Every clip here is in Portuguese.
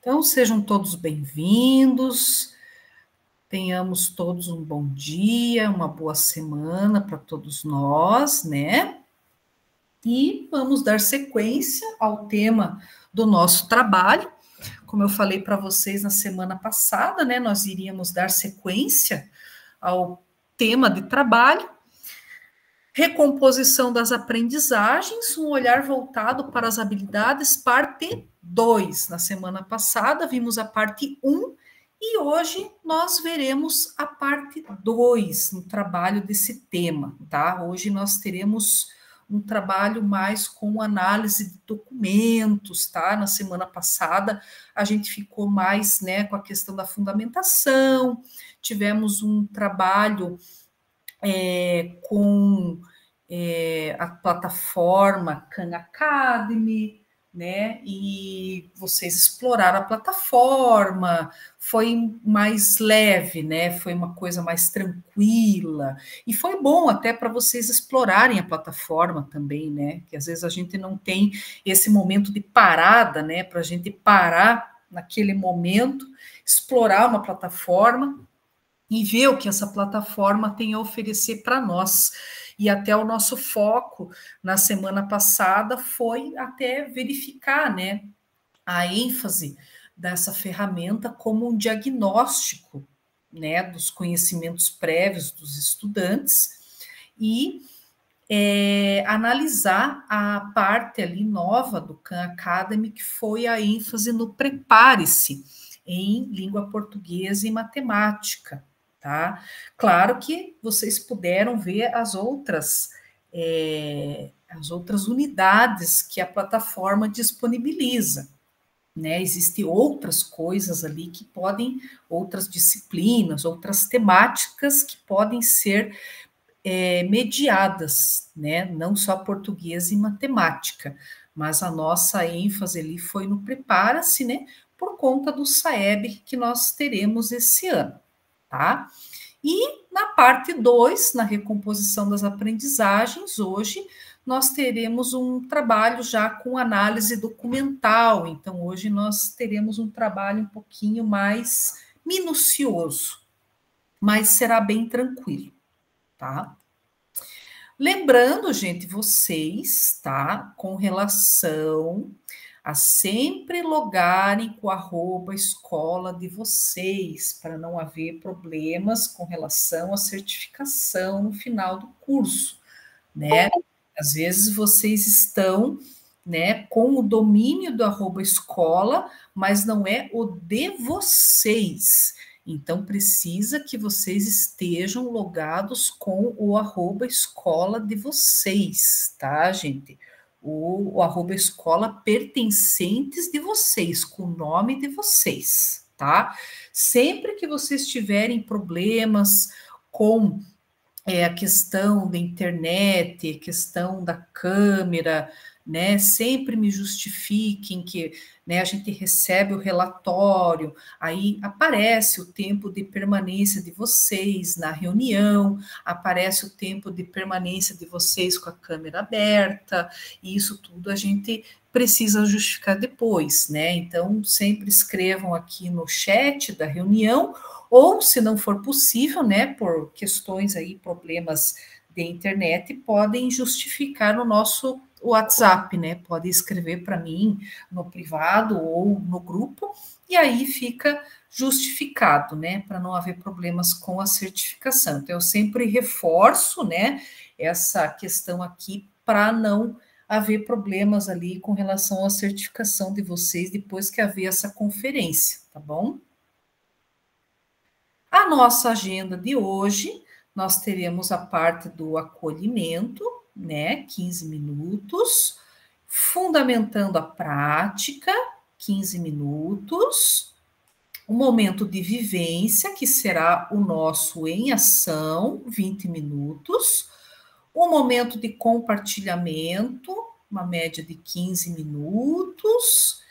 Então, sejam todos bem-vindos, tenhamos todos um bom dia, uma boa semana para todos nós, né? E vamos dar sequência ao tema do nosso trabalho. Como eu falei para vocês na semana passada, né? Nós iríamos dar sequência ao tema de trabalho. Recomposição das aprendizagens, um olhar voltado para as habilidades, parte 2. Na semana passada, vimos a parte 1 e hoje nós veremos a parte 2 no trabalho desse tema, tá? Hoje nós teremos um trabalho mais com análise de documentos, tá? Na semana passada a gente ficou mais, né, com a questão da fundamentação, tivemos um trabalho com a plataforma Khan Academy, né? E vocês exploraram a plataforma, foi mais leve, né? Foi uma coisa mais tranquila, e foi bom até para vocês explorarem a plataforma também, né? Que às vezes a gente não tem esse momento de parada, né? Para a gente parar naquele momento, explorar uma plataforma e ver o que essa plataforma tem a oferecer para nós. E até o nosso foco na semana passada foi até verificar, né, a ênfase dessa ferramenta como um diagnóstico, né, dos conhecimentos prévios dos estudantes e analisar a parte ali nova do Khan Academy, que foi a ênfase no prepare-se em língua portuguesa e matemática. Tá? Claro que vocês puderam ver as outras unidades que a plataforma disponibiliza, né? Existem outras coisas ali que podem, outras disciplinas, outras temáticas que podem ser mediadas, né? Não só português e matemática, mas a nossa ênfase ali foi no prepara-se, né? Por conta do SAEB que nós teremos esse ano, tá? E na parte 2, na recomposição das aprendizagens, hoje nós teremos um trabalho já com análise documental. Então, hoje nós teremos um trabalho um pouquinho mais minucioso, mas será bem tranquilo, tá? Lembrando, gente, vocês, tá? Com relação a sempre logarem com o @escola de vocês, para não haver problemas com relação à certificação no final do curso, né? Às vezes vocês estão, né, com o domínio do @escola, mas não é o de vocês. Então, precisa que vocês estejam logados com o @escola de vocês, tá, gente? O @escola pertencentes de vocês, com o nome de vocês, tá? Sempre que vocês tiverem problemas com a questão da internet, a questão da câmera, né? Sempre me justifiquem que, né, a gente recebe o relatório, aí aparece o tempo de permanência de vocês na reunião, aparece o tempo de permanência de vocês com a câmera aberta, e isso tudo a gente precisa justificar depois, né? Então, sempre escrevam aqui no chat da reunião, ou se não for possível, né, por questões aí, problemas de internet, podem justificar no nosso WhatsApp, né, pode escrever para mim no privado ou no grupo, e aí fica justificado, né, para não haver problemas com a certificação. Então, eu sempre reforço, né, essa questão aqui para não haver problemas ali com relação à certificação de vocês depois que haver essa conferência, tá bom? A nossa agenda de hoje, nós teremos a parte do acolhimento, né, 15 minutos, fundamentando a prática, 15 minutos, o momento de vivência, que será o nosso em ação, 20 minutos, o momento de compartilhamento, uma média de 15 minutos,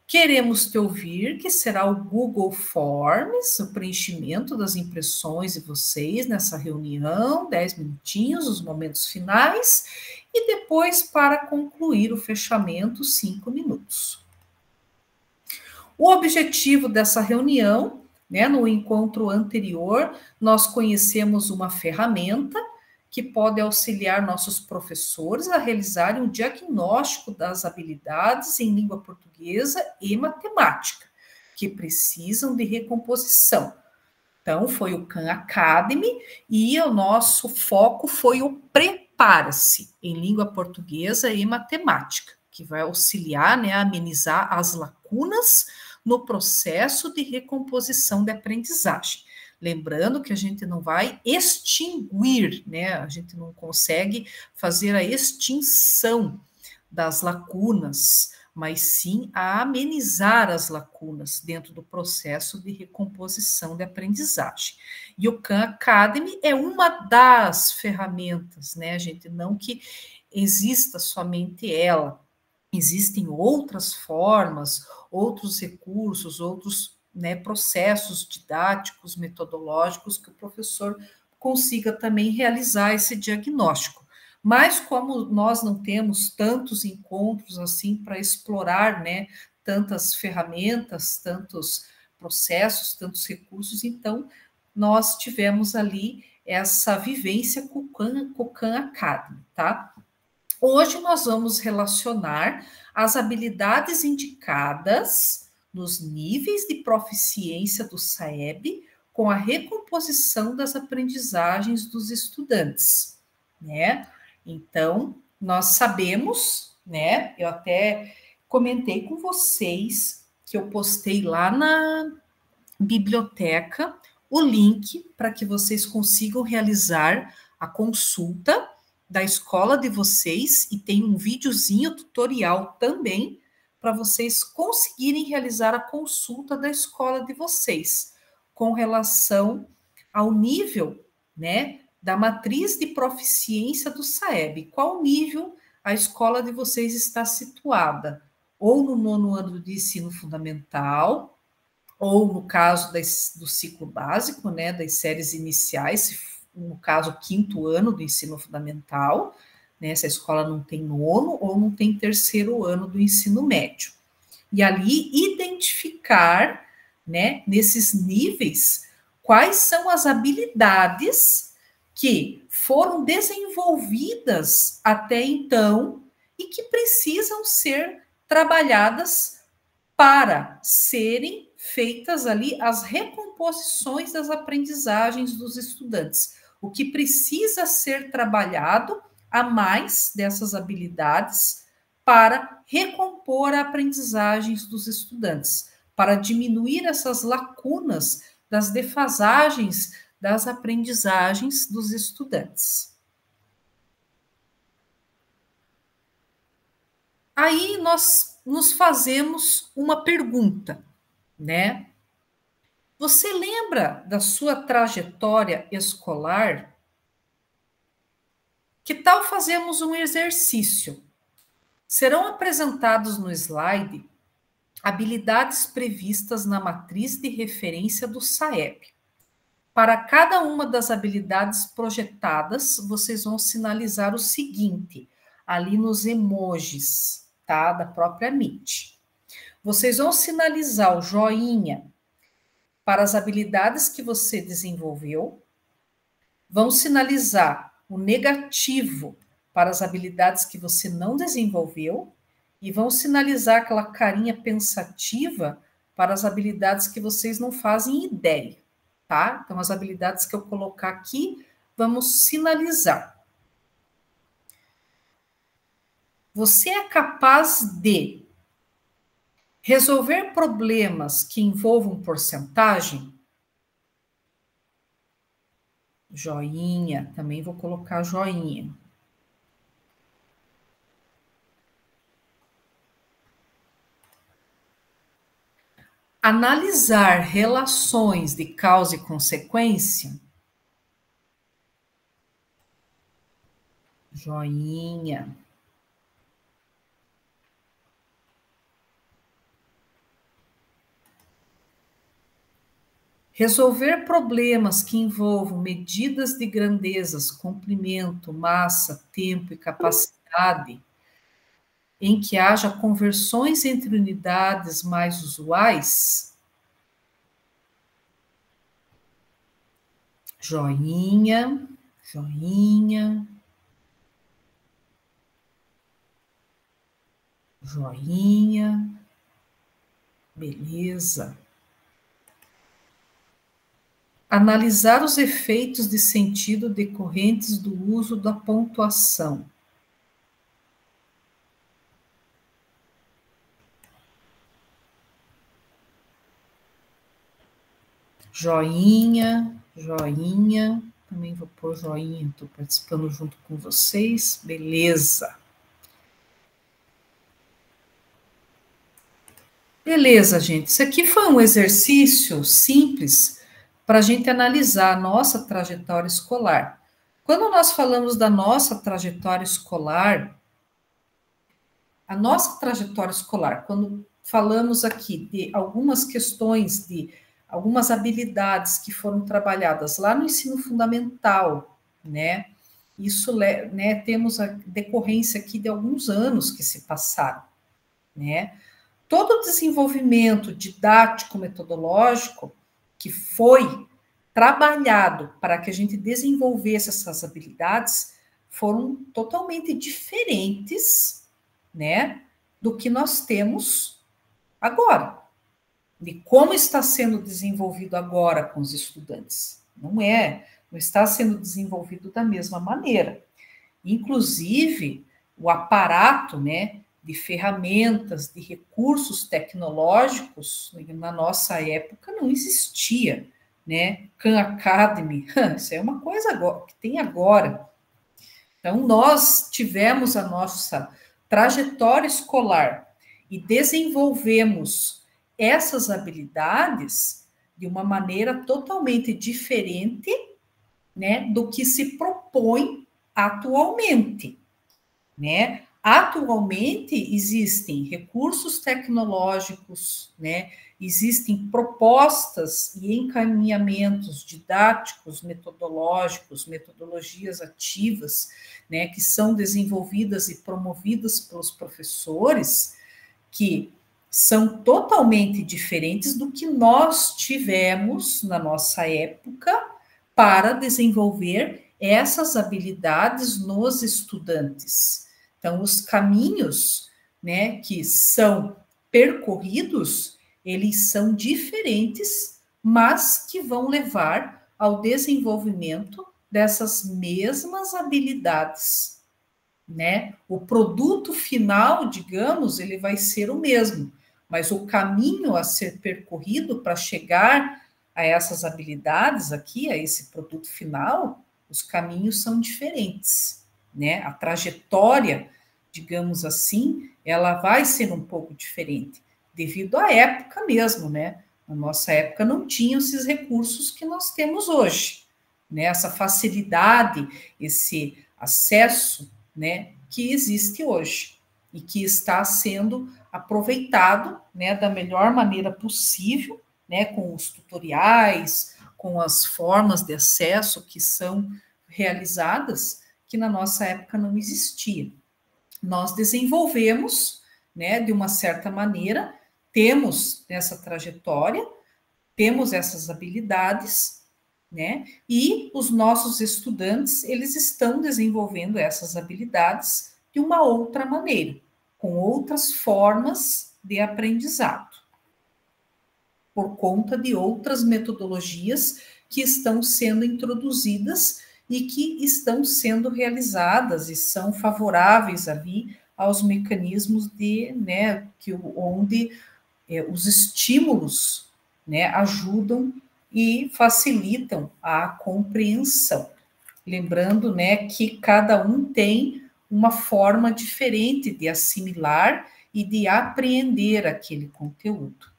queremos te ouvir, que será o Google Forms, o preenchimento das impressões de vocês nessa reunião, 10 minutinhos, os momentos finais, e depois, para concluir o fechamento, 5 minutos. O objetivo dessa reunião, né, no encontro anterior, nós conhecemos uma ferramenta que pode auxiliar nossos professores a realizarem um diagnóstico das habilidades em língua portuguesa e matemática, que precisam de recomposição. Então, foi o Khan Academy e o nosso foco foi o Prepara-se em língua portuguesa e matemática, que vai auxiliar, né, a amenizar as lacunas no processo de recomposição de aprendizagem. Lembrando que a gente não vai extinguir, né, a gente não consegue fazer a extinção das lacunas, mas sim a amenizar as lacunas dentro do processo de recomposição de aprendizagem. E o Khan Academy é uma das ferramentas, né, gente? Não que exista somente ela, existem outras formas, outros recursos, outros, né, processos didáticos, metodológicos que o professor consiga também realizar esse diagnóstico. Mas como nós não temos tantos encontros assim para explorar, né, tantas ferramentas, tantos processos, tantos recursos, então nós tivemos ali essa vivência com o Khan Academy, tá? Hoje nós vamos relacionar as habilidades indicadas nos níveis de proficiência do SAEB com a recomposição das aprendizagens dos estudantes, né? Então, nós sabemos, né? Eu até comentei com vocês que eu postei lá na biblioteca o link para que vocês consigam realizar a consulta da escola de vocês e tem um videozinho tutorial também para vocês conseguirem realizar a consulta da escola de vocês com relação ao nível, né, da matriz de proficiência do SAEB. Qual nível a escola de vocês está situada? Ou no 9º ano de ensino fundamental, ou no caso do ciclo básico, né, das séries iniciais, no caso, 5º ano do ensino fundamental, né, se a escola não tem 9º ou não tem 3º ano do ensino médio. E ali identificar, né, nesses níveis, quais são as habilidades que foram desenvolvidas até então e que precisam ser trabalhadas para serem feitas ali as recomposições das aprendizagens dos estudantes. O que precisa ser trabalhado a mais dessas habilidades para recompor a aprendizagens dos estudantes, para diminuir essas lacunas das defasagens das aprendizagens dos estudantes. Aí nós nos fazemos uma pergunta, né? Você lembra da sua trajetória escolar? Que tal fazermos um exercício? Serão apresentados no slide habilidades previstas na matriz de referência do SAEB. Para cada uma das habilidades projetadas, vocês vão sinalizar o seguinte, ali nos emojis, tá? Da própria Meet. Vocês vão sinalizar o joinha para as habilidades que você desenvolveu, vão sinalizar o negativo para as habilidades que você não desenvolveu e vão sinalizar aquela carinha pensativa para as habilidades que vocês não fazem ideia, tá? Então, as habilidades que eu colocar aqui, vamos sinalizar. Você é capaz de resolver problemas que envolvam porcentagem? Joinha, também vou colocar joinha. Analisar relações de causa e consequência? Joinha. Resolver problemas que envolvam medidas de grandezas, comprimento, massa, tempo e capacidade. em que haja conversões entre unidades mais usuais? Joinha, joinha, joinha, beleza. Analisar os efeitos de sentido decorrentes do uso da pontuação. Joinha, joinha. Também vou pôr joinha, estou participando junto com vocês. Beleza. Beleza, gente. Isso aqui foi um exercício simples para a gente analisar a nossa trajetória escolar. Quando nós falamos da nossa trajetória escolar, quando falamos aqui de algumas questões, de algumas habilidades que foram trabalhadas lá no ensino fundamental, né? Isso, né, temos a decorrência aqui de alguns anos que se passaram, né? Todo o desenvolvimento didático metodológico que foi trabalhado para que a gente desenvolvesse essas habilidades foram totalmente diferentes, né, do que nós temos agora, de como está sendo desenvolvido agora com os estudantes. Não está sendo desenvolvido da mesma maneira. Inclusive, o aparato, né, de ferramentas, de recursos tecnológicos, na nossa época não existia, né? Khan Academy, isso é uma coisa que tem agora. Então, nós tivemos a nossa trajetória escolar e desenvolvemos essas habilidades de uma maneira totalmente diferente, né, do que se propõe atualmente, né? Atualmente existem recursos tecnológicos, né? Existem propostas e encaminhamentos didáticos, metodológicos, metodologias ativas, né, que são desenvolvidas e promovidas pelos professores, que são totalmente diferentes do que nós tivemos na nossa época para desenvolver essas habilidades nos estudantes. Então, os caminhos, né, que são percorridos, eles são diferentes, mas que vão levar ao desenvolvimento dessas mesmas habilidades, né? O produto final, digamos, ele vai ser o mesmo, mas o caminho a ser percorrido para chegar a essas habilidades aqui, a esse produto final, os caminhos são diferentes, né? A trajetória, digamos assim, ela vai ser um pouco diferente, devido à época mesmo, né? Na nossa época não tinham esses recursos que nós temos hoje, né? Essa facilidade, esse acesso, né, que existe hoje e que está sendo aproveitado, né, da melhor maneira possível, né, com os tutoriais, com as formas de acesso que são realizadas, que na nossa época não existia. Nós desenvolvemos, né, de uma certa maneira, temos essa trajetória, temos essas habilidades, né? E os nossos estudantes, eles estão desenvolvendo essas habilidades de uma outra maneira, com outras formas de aprendizado, por conta de outras metodologias que estão sendo introduzidas e que estão sendo realizadas e são favoráveis ali aos mecanismos de, né, onde os estímulos, né, ajudam e facilitam a compreensão. Lembrando, né, que cada um tem uma forma diferente de assimilar e de apreender aquele conteúdo.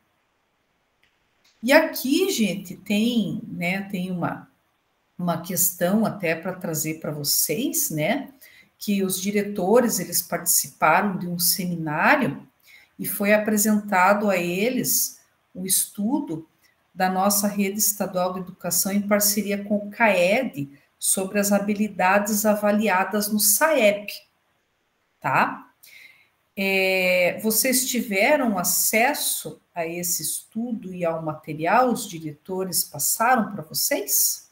E aqui, gente, tem, né, tem uma questão até para trazer para vocês, né, que os diretores, eles participaram de um seminário e foi apresentado a eles um estudo da nossa rede estadual de educação em parceria com o CAED sobre as habilidades avaliadas no SAEP, tá? Vocês tiveram acesso a esse estudo e ao material? Os diretores passaram para vocês?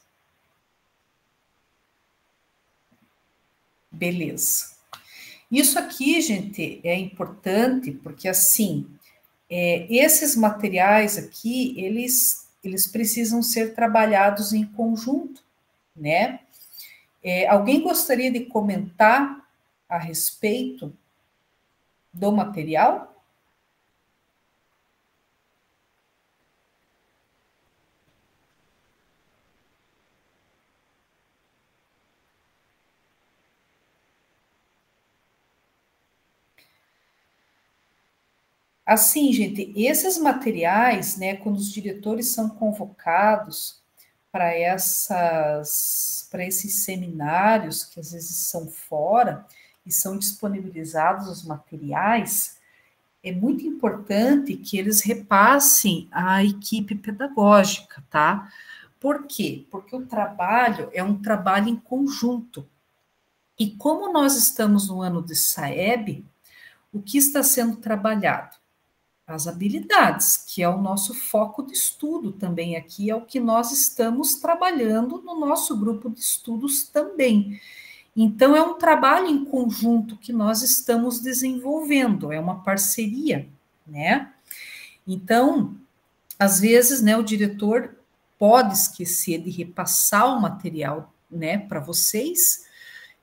Beleza. Isso aqui, gente, é importante porque, assim, esses materiais aqui, eles precisam ser trabalhados em conjunto, né? Alguém gostaria de comentar a respeito do material? Assim, gente, esses materiais, né, quando os diretores são convocados para esses seminários, que às vezes são fora, e são disponibilizados os materiais, é muito importante que eles repassem à equipe pedagógica, tá? Por quê? Porque o trabalho é um trabalho em conjunto. E como nós estamos no ano de SAEB, o que está sendo trabalhado? As habilidades, que é o nosso foco de estudo também aqui, é o que nós estamos trabalhando no nosso grupo de estudos também. Então, é um trabalho em conjunto que nós estamos desenvolvendo, é uma parceria, né? Então, às vezes, né, o diretor pode esquecer de repassar o material, né, para vocês.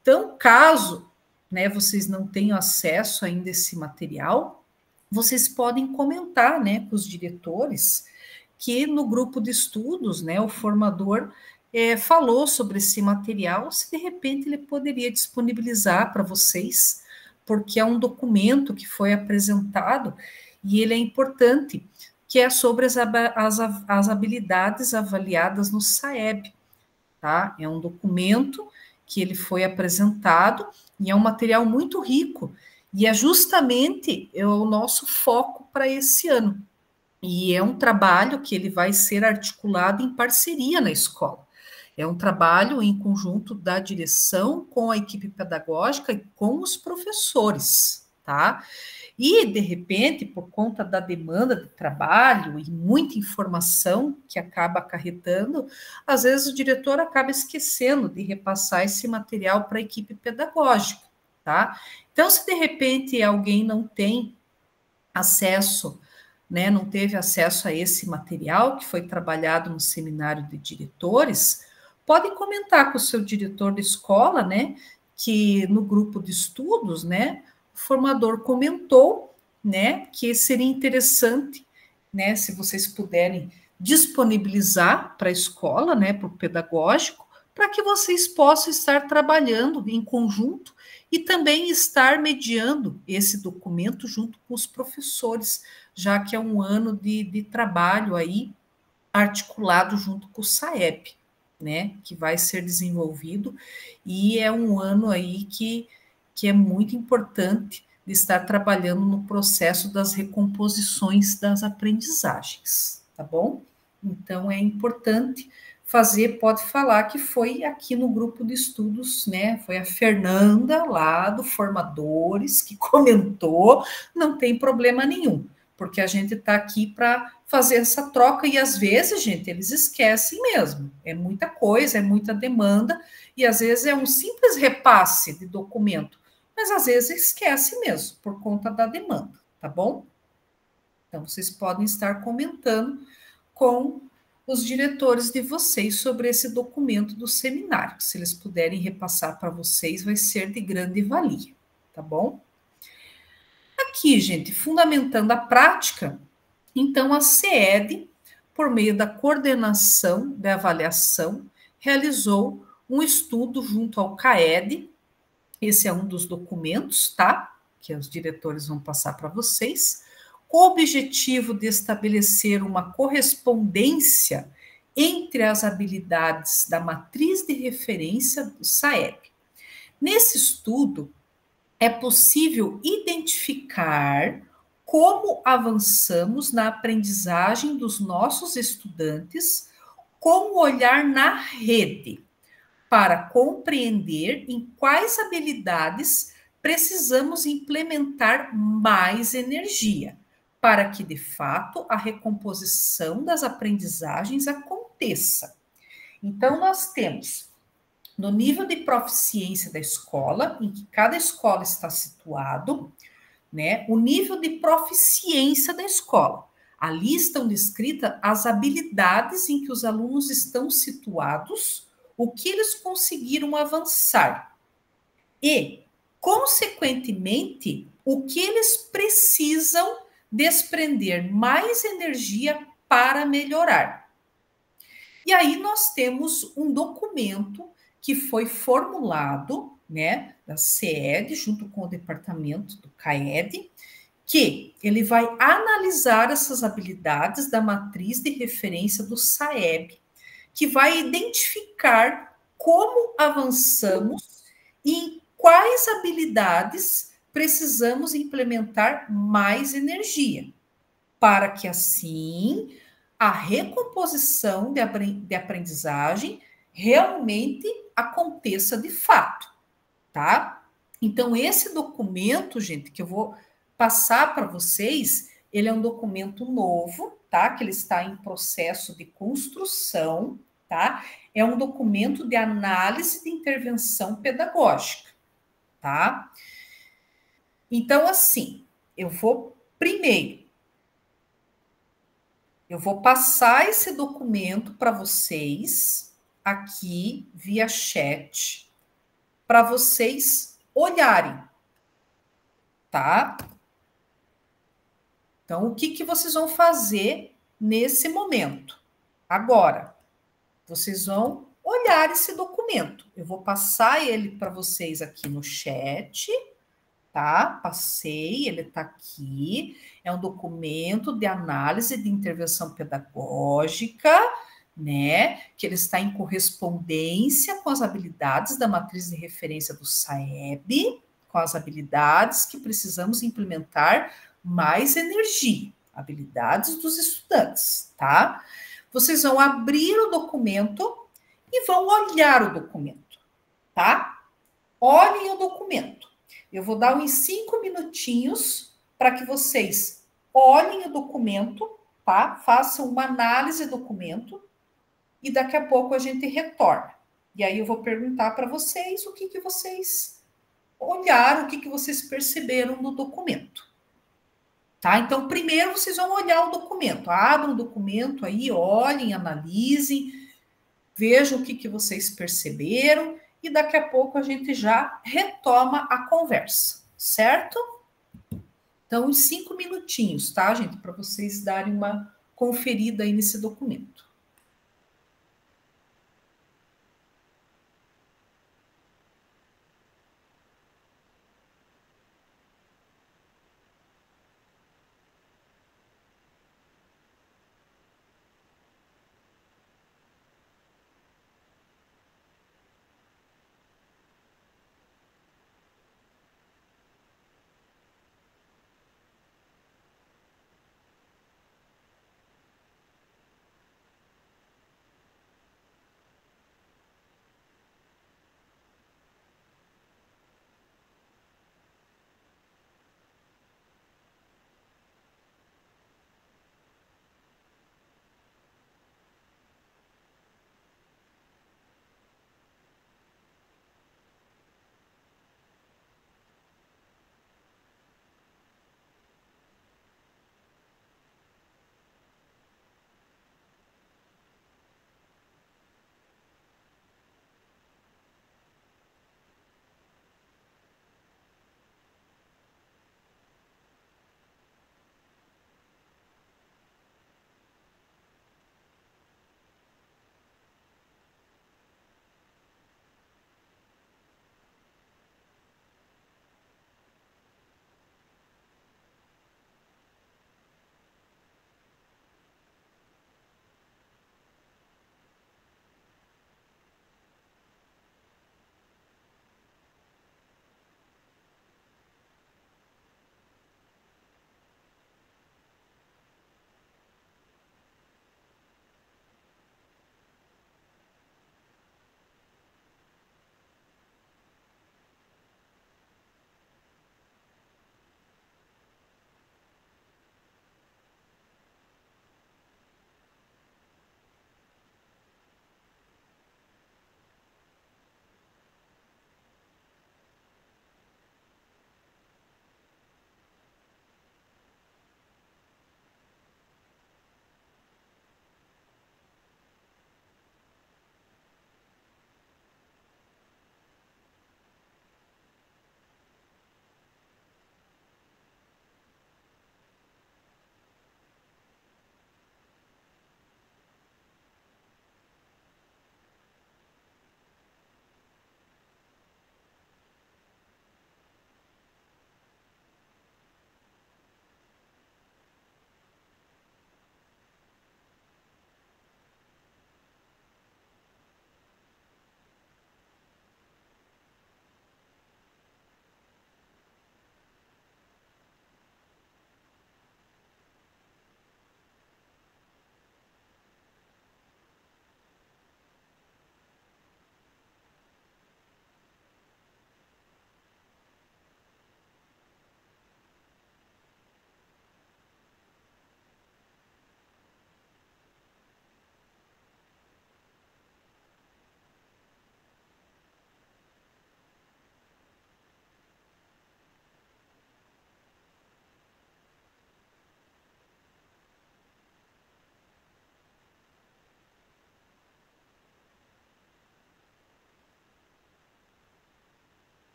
Então, caso, né, vocês não tenham acesso ainda a esse material, vocês podem comentar, né, com os diretores que no grupo de estudos, né, o formador falou sobre esse material, se de repente ele poderia disponibilizar para vocês, porque é um documento que foi apresentado e ele é importante, que é sobre as habilidades avaliadas no SAEB, tá? É um documento que ele foi apresentado e é um material muito rico, e é justamente o nosso foco para esse ano. E é um trabalho que ele vai ser articulado em parceria na escola. É um trabalho em conjunto da direção com a equipe pedagógica e com os professores, tá? E, de repente, por conta da demanda de trabalho e muita informação que acaba acarretando, às vezes o diretor acaba esquecendo de repassar esse material para a equipe pedagógica, tá? Então, se de repente alguém não tem acesso, né, não teve acesso a esse material que foi trabalhado no seminário de diretores, pode comentar com o seu diretor de escola, né, que no grupo de estudos, né, o formador comentou, né, que seria interessante, né, se vocês puderem disponibilizar para a escola, né, para o pedagógico, para que vocês possam estar trabalhando em conjunto e também estar mediando esse documento junto com os professores, já que é um ano de trabalho aí articulado junto com o SAEB, né, que vai ser desenvolvido, e é um ano aí que é muito importante de estar trabalhando no processo das recomposições das aprendizagens, tá bom? Então, é importante fazer, pode falar que foi aqui no grupo de estudos, né? Foi a Fernanda, lá do Formadores, que comentou, não tem problema nenhum, porque a gente está aqui para fazer essa troca e às vezes, gente, eles esquecem mesmo. É muita coisa, é muita demanda e às vezes é um simples repasse de documento, mas às vezes esquece mesmo por conta da demanda, tá bom? Então vocês podem estar comentando com os diretores de vocês sobre esse documento do seminário. Se eles puderem repassar para vocês, vai ser de grande valia, tá bom? Aqui, gente, fundamentando a prática, então a CED, por meio da coordenação da avaliação, realizou um estudo junto ao CAED, esse é um dos documentos, tá? Que os diretores vão passar para vocês, com o objetivo de estabelecer uma correspondência entre as habilidades da matriz de referência do SAEB. Nesse estudo, é possível identificar como avançamos na aprendizagem dos nossos estudantes com o olhar na rede, para compreender em quais habilidades precisamos implementar mais energia para que, de fato, a recomposição das aprendizagens aconteça. Então, nós temos no nível de proficiência da escola, em que cada escola está situado, né, o nível de proficiência da escola. Ali estão descritas as habilidades em que os alunos estão situados, o que eles conseguiram avançar e, consequentemente, o que eles precisam desprender mais energia para melhorar. E aí nós temos um documento que foi formulado, né, da CED, junto com o departamento do CAED, que ele vai analisar essas habilidades da matriz de referência do SAEB, que vai identificar como avançamos e em quais habilidades precisamos implementar mais energia, para que assim a recomposição de aprendizagem realmente aconteça de fato, tá? Então, esse documento, gente, que eu vou passar para vocês, ele é um documento novo, tá? Que ele está em processo de construção, tá? É um documento de análise de intervenção pedagógica, tá? Então, assim, eu vou passar esse documento para vocês aqui via chat, para vocês olharem, tá? Então, o que vocês vão fazer nesse momento? Agora, vocês vão olhar esse documento. Eu vou passar ele para vocês aqui no chat, tá? Passei, ele está aqui. É um documento de análise de intervenção pedagógica, né? Que ele está em correspondência com as habilidades da matriz de referência do SAEB, com as habilidades que precisamos implementar mais energia, habilidades dos estudantes, tá? Vocês vão abrir o documento e vão olhar o documento, tá? Olhem o documento. Eu vou dar uns 5 minutinhos para que vocês olhem o documento, tá? Façam uma análise do documento e daqui a pouco a gente retorna. E aí eu vou perguntar para vocês o que vocês olharam, o que vocês perceberam no documento. Tá? Então, primeiro vocês vão olhar o documento. Abram o documento aí, olhem, analisem, vejam o que vocês perceberam e daqui a pouco a gente já retoma a conversa, certo? Então, uns 5 minutinhos, tá, gente? Para vocês darem uma conferida aí nesse documento.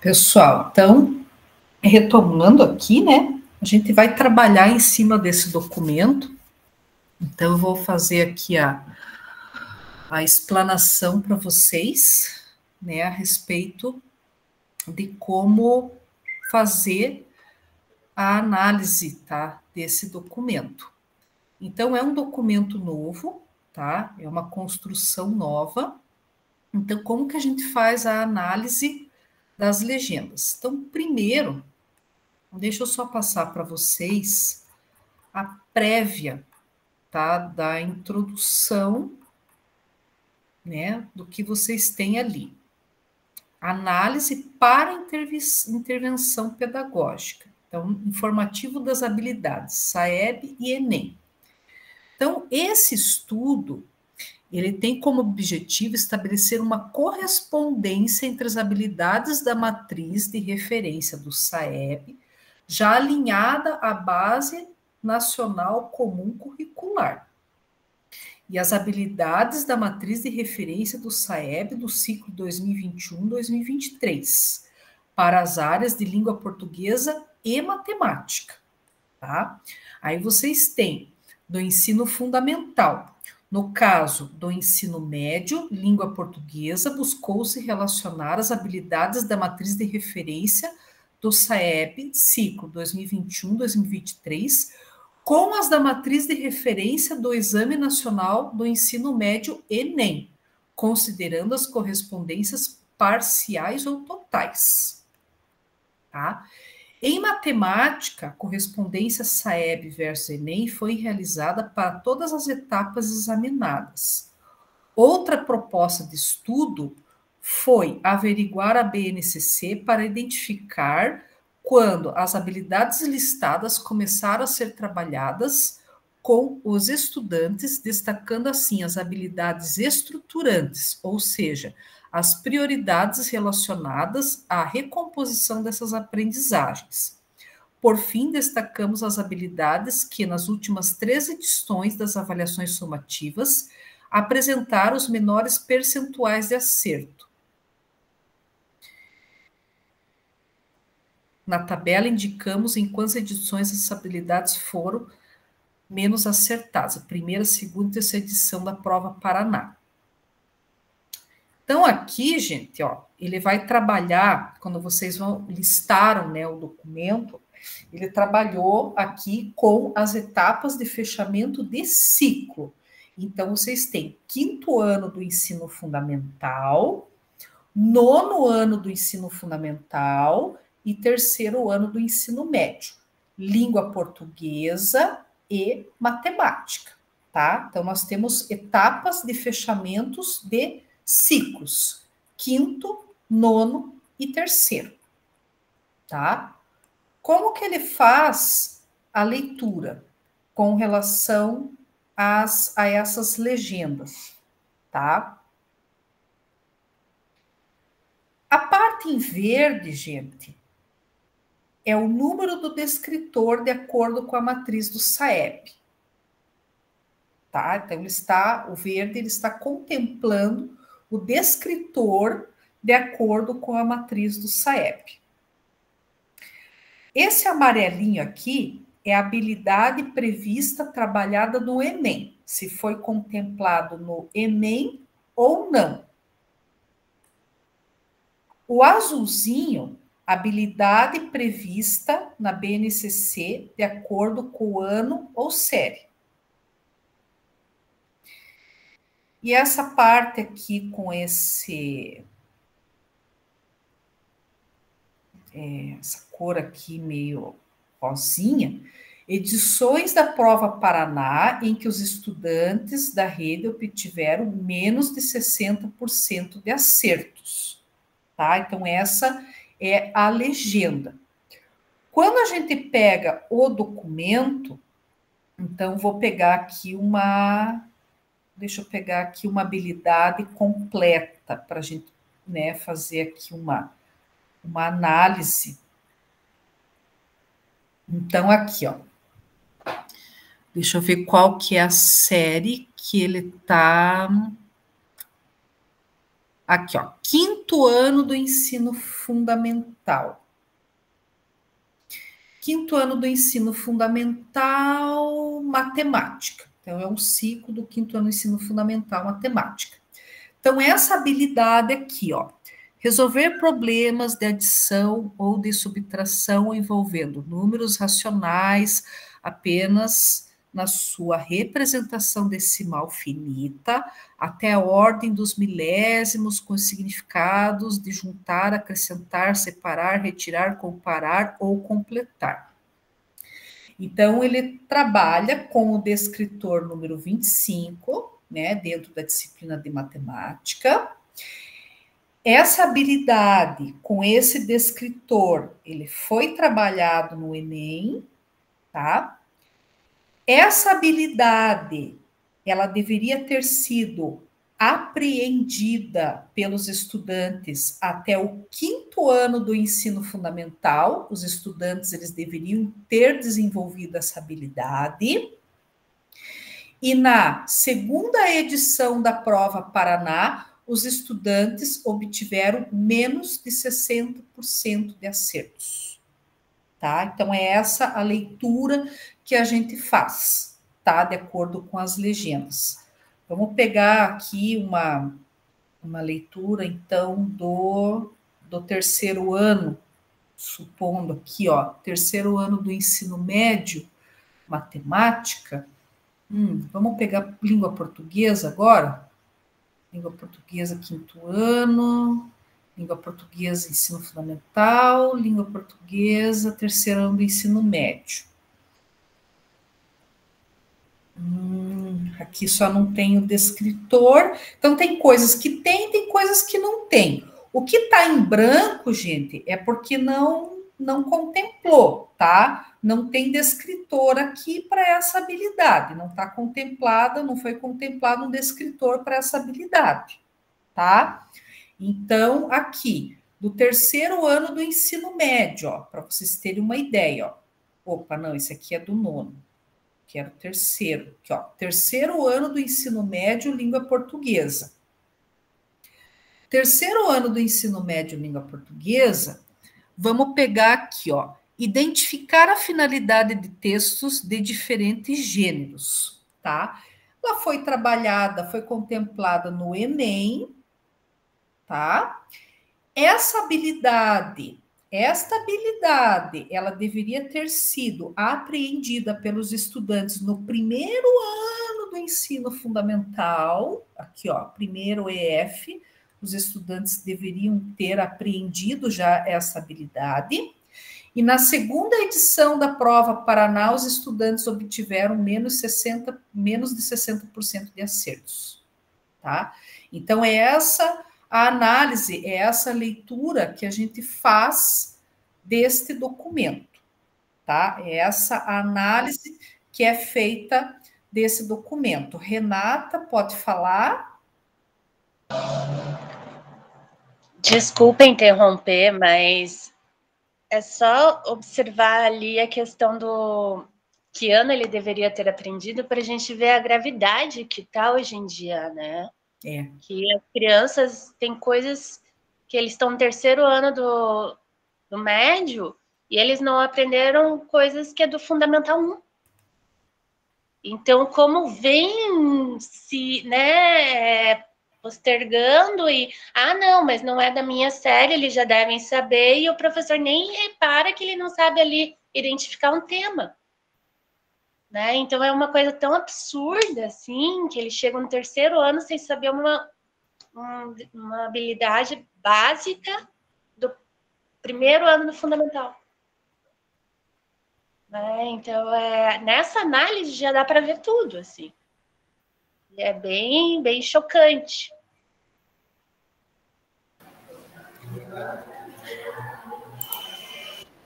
Pessoal, então, retomando aqui, né? A gente vai trabalhar em cima desse documento. Então, eu vou fazer aqui a explanação para vocês, né, a respeito de como fazer a análise, tá, desse documento. Então, é um documento novo, tá? É uma construção nova. Então, como que a gente faz a análise das legendas? Então, primeiro, deixa eu só passar para vocês a prévia, tá, da introdução, né, do que vocês têm ali. Análise para intervenção pedagógica. Então, informativo das habilidades, SAEB e Enem. Então, esse estudo, ele tem como objetivo estabelecer uma correspondência entre as habilidades da matriz de referência do SAEB, já alinhada à Base Nacional Comum Curricular, e as habilidades da matriz de referência do SAEB do ciclo 2021-2023, para as áreas de língua portuguesa e matemática, tá? Aí vocês têm do ensino fundamental. No caso do ensino médio, língua portuguesa, buscou-se relacionar as habilidades da matriz de referência do SAEB, ciclo 2021-2023, com as da matriz de referência do Exame Nacional do Ensino Médio Enem, considerando as correspondências parciais ou totais. Tá? Em matemática, a correspondência SAEB versus Enem foi realizada para todas as etapas examinadas. Outra proposta de estudo foi averiguar a BNCC para identificar quando as habilidades listadas começaram a ser trabalhadas com os estudantes, destacando assim as habilidades estruturantes, ou seja, as prioridades relacionadas à recomposição dessas aprendizagens. Por fim, destacamos as habilidades que, nas últimas 3 edições das avaliações somativas, apresentaram os menores percentuais de acerto. Na tabela, indicamos em quantas edições essas habilidades foram menos acertadas, a primeira, segunda e terceira edição da prova Paraná. Então, aqui, gente, ó, ele vai trabalhar, quando vocês listaram, né, o documento, ele trabalhou aqui com as etapas de fechamento de ciclo. Então, vocês têm 5º ano do ensino fundamental, 9º ano do ensino fundamental e 3º ano do ensino médio, língua portuguesa e matemática, tá? Então, nós temos etapas de fechamentos de ciclos, 5º, 9º e 3º, tá? Como que ele faz a leitura com relação a essas legendas, tá? A parte em verde, gente, é o número do descritor de acordo com a matriz do SAEB. Tá? Então, o verde ele está contemplando o descritor de acordo com a matriz do SAEB. Esse amarelinho aqui é a habilidade prevista trabalhada no Enem, se foi contemplado no Enem ou não. O azulzinho, habilidade prevista na BNCC de acordo com o ano ou série. E essa parte aqui com essa cor aqui meio rosinha, edições da prova Paraná em que os estudantes da rede obtiveram menos de 60% de acertos, tá? Então, essa é a legenda. Quando a gente pega o documento, então, vou pegar aqui deixa eu pegar aqui uma habilidade completa para a gente, né, fazer aqui uma análise. Então, aqui, ó. Deixa eu ver qual que é a série que ele está Aqui, ó, 5º ano do ensino fundamental. 5º ano do ensino fundamental, matemática. Então, é um ciclo do 5º ano do ensino fundamental, matemática. Então, essa habilidade aqui, ó, resolver problemas de adição ou de subtração envolvendo números racionais apenas na sua representação decimal finita, até a ordem dos milésimos com significados de juntar, acrescentar, separar, retirar, comparar ou completar. Então, ele trabalha com o descritor número 25, né, dentro da disciplina de matemática. Essa habilidade com esse descritor, ele foi trabalhado no Enem, tá? Essa habilidade, ela deveria ter sido apreendida pelos estudantes até o 5º ano do ensino fundamental. Os estudantes, eles deveriam ter desenvolvido essa habilidade. E na segunda edição da prova Paraná, os estudantes obtiveram menos de 60% de acertos, tá? Então, é essa a leitura que a gente faz, tá? De acordo com as legendas. Vamos pegar aqui uma leitura, então, do 3º ano, supondo aqui, ó, 3º ano do ensino médio, matemática. Vamos pegar língua portuguesa agora? Língua portuguesa, 5º ano, língua portuguesa, ensino fundamental, língua portuguesa, 3º ano do ensino médio. Aqui só não tem o descritor. Então, tem coisas que tem coisas que não tem. O que está em branco, gente, é porque não contemplou, tá? Não tem descritor aqui para essa habilidade. Não está contemplada, não foi contemplado um descritor para essa habilidade, tá? Então, aqui, do 3º ano do ensino médio, ó, para vocês terem uma ideia, ó. Opa, não, esse aqui é do 9º. Que era o 3º, aqui, ó, 3º ano do ensino médio, língua portuguesa. 3º ano do ensino médio, língua portuguesa, vamos pegar aqui, ó, identificar a finalidade de textos de diferentes gêneros, tá? Ela foi trabalhada, foi contemplada no Enem, tá? Esta habilidade, ela deveria ter sido apreendida pelos estudantes no 1º ano do ensino fundamental, aqui ó, 1º EF, os estudantes deveriam ter apreendido já essa habilidade, e na segunda edição da prova Paraná, os estudantes obtiveram menos de 60% de acertos, tá? Então, é essa a análise, é essa leitura que a gente faz deste documento, tá? É essa análise que é feita desse documento. Renata, pode falar? Desculpa interromper, mas é só observar ali a questão do que ano ele deveria ter aprendido para a gente ver a gravidade que está hoje em dia, né? Que as crianças têm coisas que eles estão no 3º ano do médio e eles não aprenderam coisas que é do Fundamental 1. Então, como vem se, né, postergando e, não, mas não é da minha série, eles já devem saber, e o professor nem repara que ele não sabe ali identificar um tema. Né? Então, é uma coisa tão absurda, assim, que eles chegam no 3º ano sem saber uma habilidade básica do 1º ano do fundamental. Né? Então, nessa análise já dá para ver tudo, assim. É bem, bem chocante.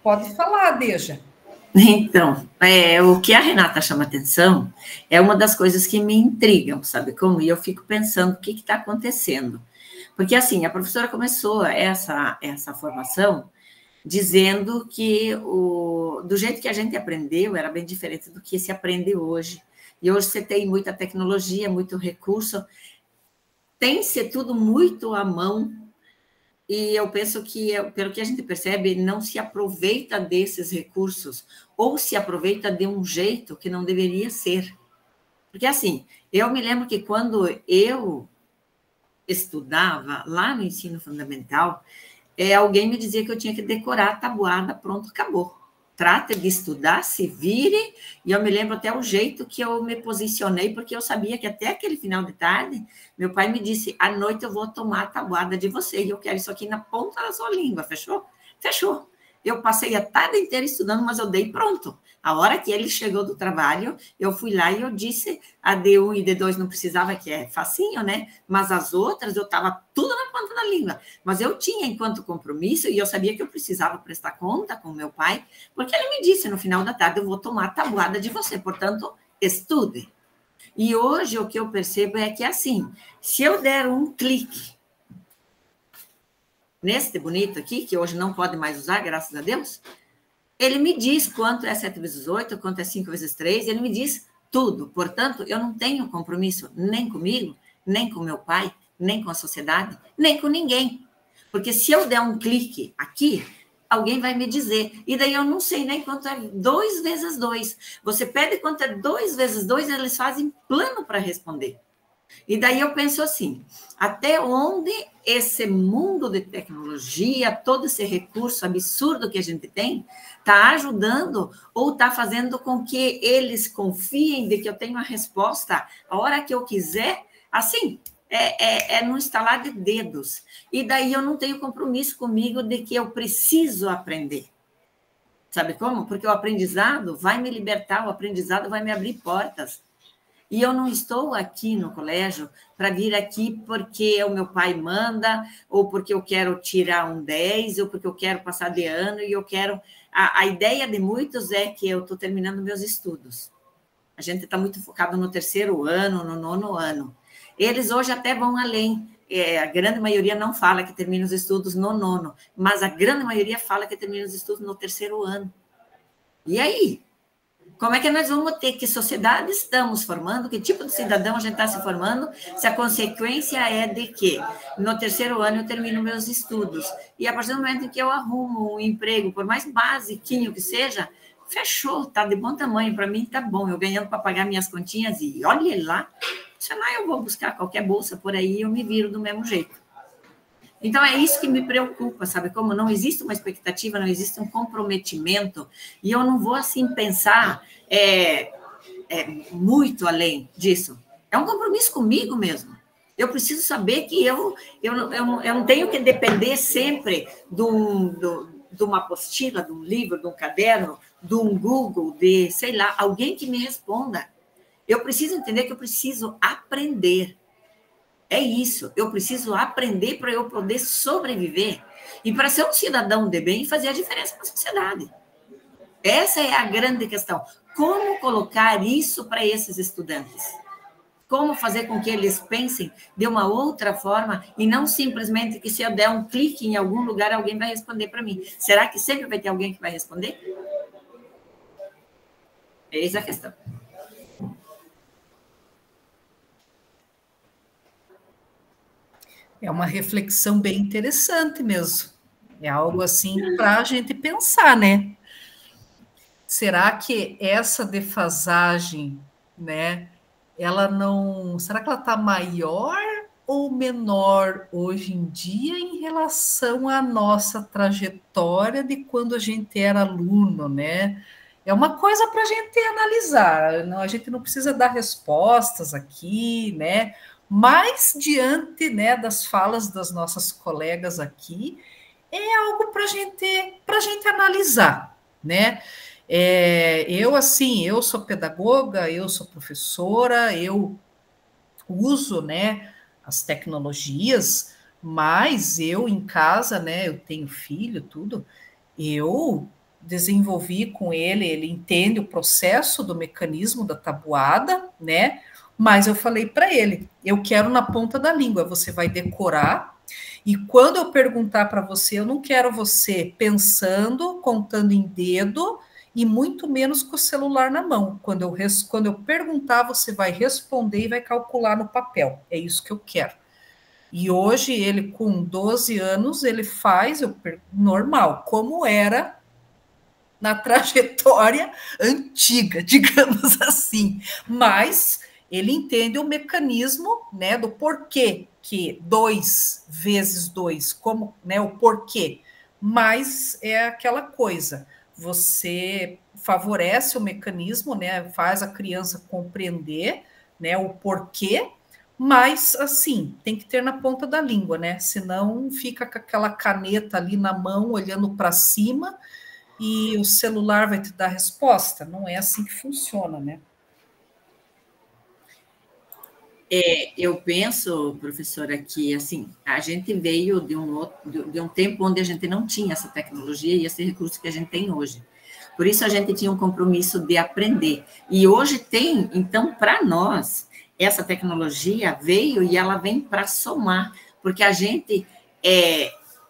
Pode falar, Deja. Então, o que a Renata chama atenção é uma das coisas que me intrigam, sabe como? E eu fico pensando o que está acontecendo. Porque, assim, a professora começou essa formação dizendo que do jeito que a gente aprendeu era bem diferente do que se aprende hoje. E hoje você tem muita tecnologia, muito recurso. tem que ser tudo muito à mão, e eu penso que, pelo que a gente percebe, não se aproveita desses recursos, ou se aproveita de um jeito que não deveria ser. Porque, assim, eu me lembro que quando eu estudava lá no ensino fundamental, alguém me dizia que eu tinha que decorar a tabuada, pronto, acabou. Trata de estudar, se vire, e eu me lembro até o jeito que eu me posicionei, porque eu sabia que até aquele final de tarde, meu pai me disse, à noite eu vou tomar a tabuada de você, e eu quero isso aqui na ponta da sua língua, fechou? Fechou. Eu passei a tarde inteira estudando, mas eu dei pronto. A hora que ele chegou do trabalho, eu fui lá e eu disse a D1 e D2 não precisava, que é facinho, né? Mas as outras eu estava tudo na ponta da língua. Mas eu tinha enquanto compromisso e eu sabia que eu precisava prestar conta com meu pai, porque ele me disse no final da tarde, eu vou tomar a tabuada de você, portanto, estude. E hoje o que eu percebo é que assim, se eu der um clique neste bonito aqui, que hoje não pode mais usar, graças a Deus, ele me diz quanto é 7 vezes 8, quanto é 5 vezes 3, ele me diz tudo. Portanto, eu não tenho compromisso nem comigo, nem com meu pai, nem com a sociedade, nem com ninguém. Porque se eu der um clique aqui, alguém vai me dizer. E daí eu não sei nem quanto é 2 vezes 2. Você pede quanto é 2 vezes 2, eles fazem plano para responder. E daí eu penso assim, até onde esse mundo de tecnologia, todo esse recurso absurdo que a gente tem, está ajudando ou está fazendo com que eles confiem de que eu tenho a resposta a hora que eu quiser, assim, no estalar de dedos. E daí eu não tenho compromisso comigo de que eu preciso aprender. Sabe como? Porque o aprendizado vai me libertar, o aprendizado vai me abrir portas. E eu não estou aqui no colégio para vir aqui porque o meu pai manda, ou porque eu quero tirar um 10, ou porque eu quero passar de ano, e eu quero... A ideia de muitos é que eu estou terminando meus estudos. A gente está muito focado no 3º ano, no 9º ano. Eles hoje até vão além. A grande maioria não fala que termina os estudos no 9º, mas a grande maioria fala que termina os estudos no 3º ano. E aí? Como é que nós vamos ter? Que sociedade estamos formando? Que tipo de cidadão a gente está se formando? Se a consequência é de que no 3º ano eu termino meus estudos e a partir do momento em que eu arrumo um emprego, por mais basiquinho que seja, fechou, está de bom tamanho, para mim está bom, eu ganhando para pagar minhas continhas e olha lá, sei lá, eu vou buscar qualquer bolsa por aí e eu me viro do mesmo jeito. Então, é isso que me preocupa, sabe? Como não existe uma expectativa, não existe um comprometimento, e eu não vou, assim, pensar muito além disso. É um compromisso comigo mesmo. Eu preciso saber que eu não tenho que depender sempre de uma apostila, de um livro, de um caderno, de um Google, de, sei lá, alguém que me responda. Eu preciso entender que eu preciso aprender. É isso, eu preciso aprender para eu poder sobreviver e para ser um cidadão de bem e fazer a diferença na sociedade. Essa é a grande questão. Como colocar isso para esses estudantes? Como fazer com que eles pensem de uma outra forma e não simplesmente que se eu der um clique em algum lugar, alguém vai responder para mim. Será que sempre vai ter alguém que vai responder? Eis a questão. É uma reflexão bem interessante mesmo. É algo assim para a gente pensar, né? Será que essa defasagem, né? Será que ela está maior ou menor hoje em dia em relação à nossa trajetória de quando a gente era aluno, né? É uma coisa para a gente analisar. A gente não precisa dar respostas aqui, né? Mas, diante, né, das falas das nossas colegas aqui, é algo para a gente analisar, né? Eu sou pedagoga, eu sou professora, eu uso, né, as tecnologias, mas eu em casa, né, eu tenho filho, tudo, eu desenvolvi com ele, ele entende o processo do mecanismo da tabuada, né? Mas eu falei para ele, eu quero na ponta da língua, você vai decorar, e quando eu perguntar para você, eu não quero você pensando, contando em dedo, e muito menos com o celular na mão. Quando eu perguntar, você vai responder e vai calcular no papel. É isso que eu quero. E hoje ele, com 12 anos, ele faz normal, como era na trajetória antiga, digamos assim. Mas ele entende o mecanismo, né, do porquê que 2 vezes 2, como, né, o porquê. Mas é aquela coisa, você favorece o mecanismo, né, faz a criança compreender, né, o porquê, mas assim, tem que ter na ponta da língua, né? Senão fica com aquela caneta ali na mão, olhando para cima, e o celular vai te dar resposta. Não é assim que funciona, né? Eu penso, professora, que assim, a gente veio de um tempo onde a gente não tinha essa tecnologia e esse recurso que a gente tem hoje. Por isso a gente tinha um compromisso de aprender. E hoje tem, então, para nós, essa tecnologia veio e ela vem para somar, porque a gente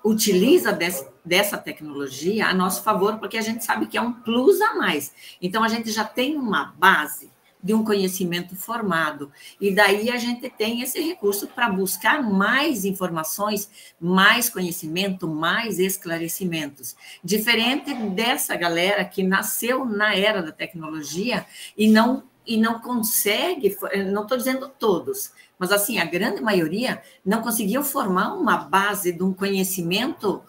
utiliza dessa tecnologia a nosso favor, porque a gente sabe que é um plus a mais. Então, a gente já tem uma base de um conhecimento formado. E daí a gente tem esse recurso para buscar mais informações, mais conhecimento, mais esclarecimentos. Diferente dessa galera que nasceu na era da tecnologia e não consegue, não estou dizendo todos, mas assim, a grande maioria não conseguiu formar uma base de um conhecimento,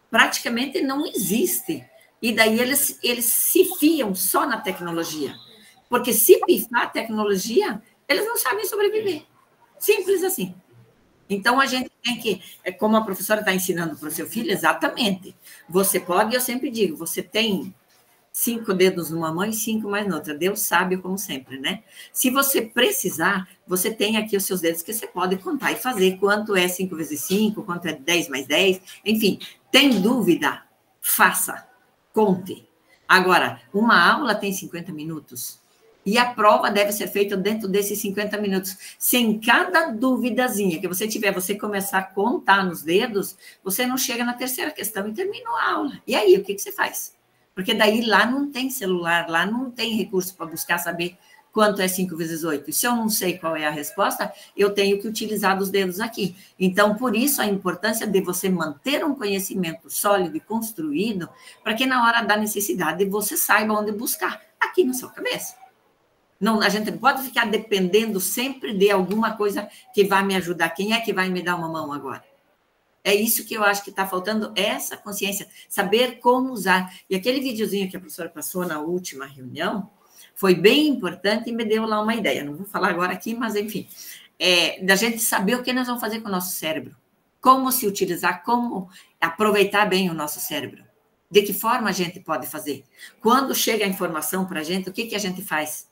praticamente não existe. E daí eles se fiam só na tecnologia. Porque se pifar a tecnologia, eles não sabem sobreviver. Simples assim. Então, a gente tem que, como a professora está ensinando para o seu filho, exatamente. Você pode, eu sempre digo, você tem 5 dedos numa mão e 5 mais na outra. Deus sabe, como sempre, né? Se você precisar, você tem aqui os seus dedos que você pode contar e fazer quanto é 5 vezes 5, quanto é 10 mais 10. Enfim, tem dúvida? Faça. Conte. Agora, uma aula tem 50 minutos. E a prova deve ser feita dentro desses 50 minutos. Se em cada duvidazinha que você tiver, você começar a contar nos dedos, você não chega na terceira questão e terminou a aula. E aí, o que você faz? Porque daí lá não tem celular, lá não tem recurso para buscar saber quanto é 5 vezes 8. E se eu não sei qual é a resposta, eu tenho que utilizar os dedos aqui. Então, por isso, a importância de você manter um conhecimento sólido e construído, para que na hora da necessidade você saiba onde buscar, aqui na sua cabeça. Não, a gente não pode ficar dependendo sempre de alguma coisa que vai me ajudar. Quem é que vai me dar uma mão agora? É isso que eu acho que está faltando, essa consciência, saber como usar. E aquele videozinho que a professora passou na última reunião foi bem importante e me deu lá uma ideia. Não vou falar agora aqui, mas enfim, da gente saber o que nós vamos fazer com o nosso cérebro, como se utilizar, como aproveitar bem o nosso cérebro, de que forma a gente pode fazer. Quando chega a informação para a gente, o que a gente faz?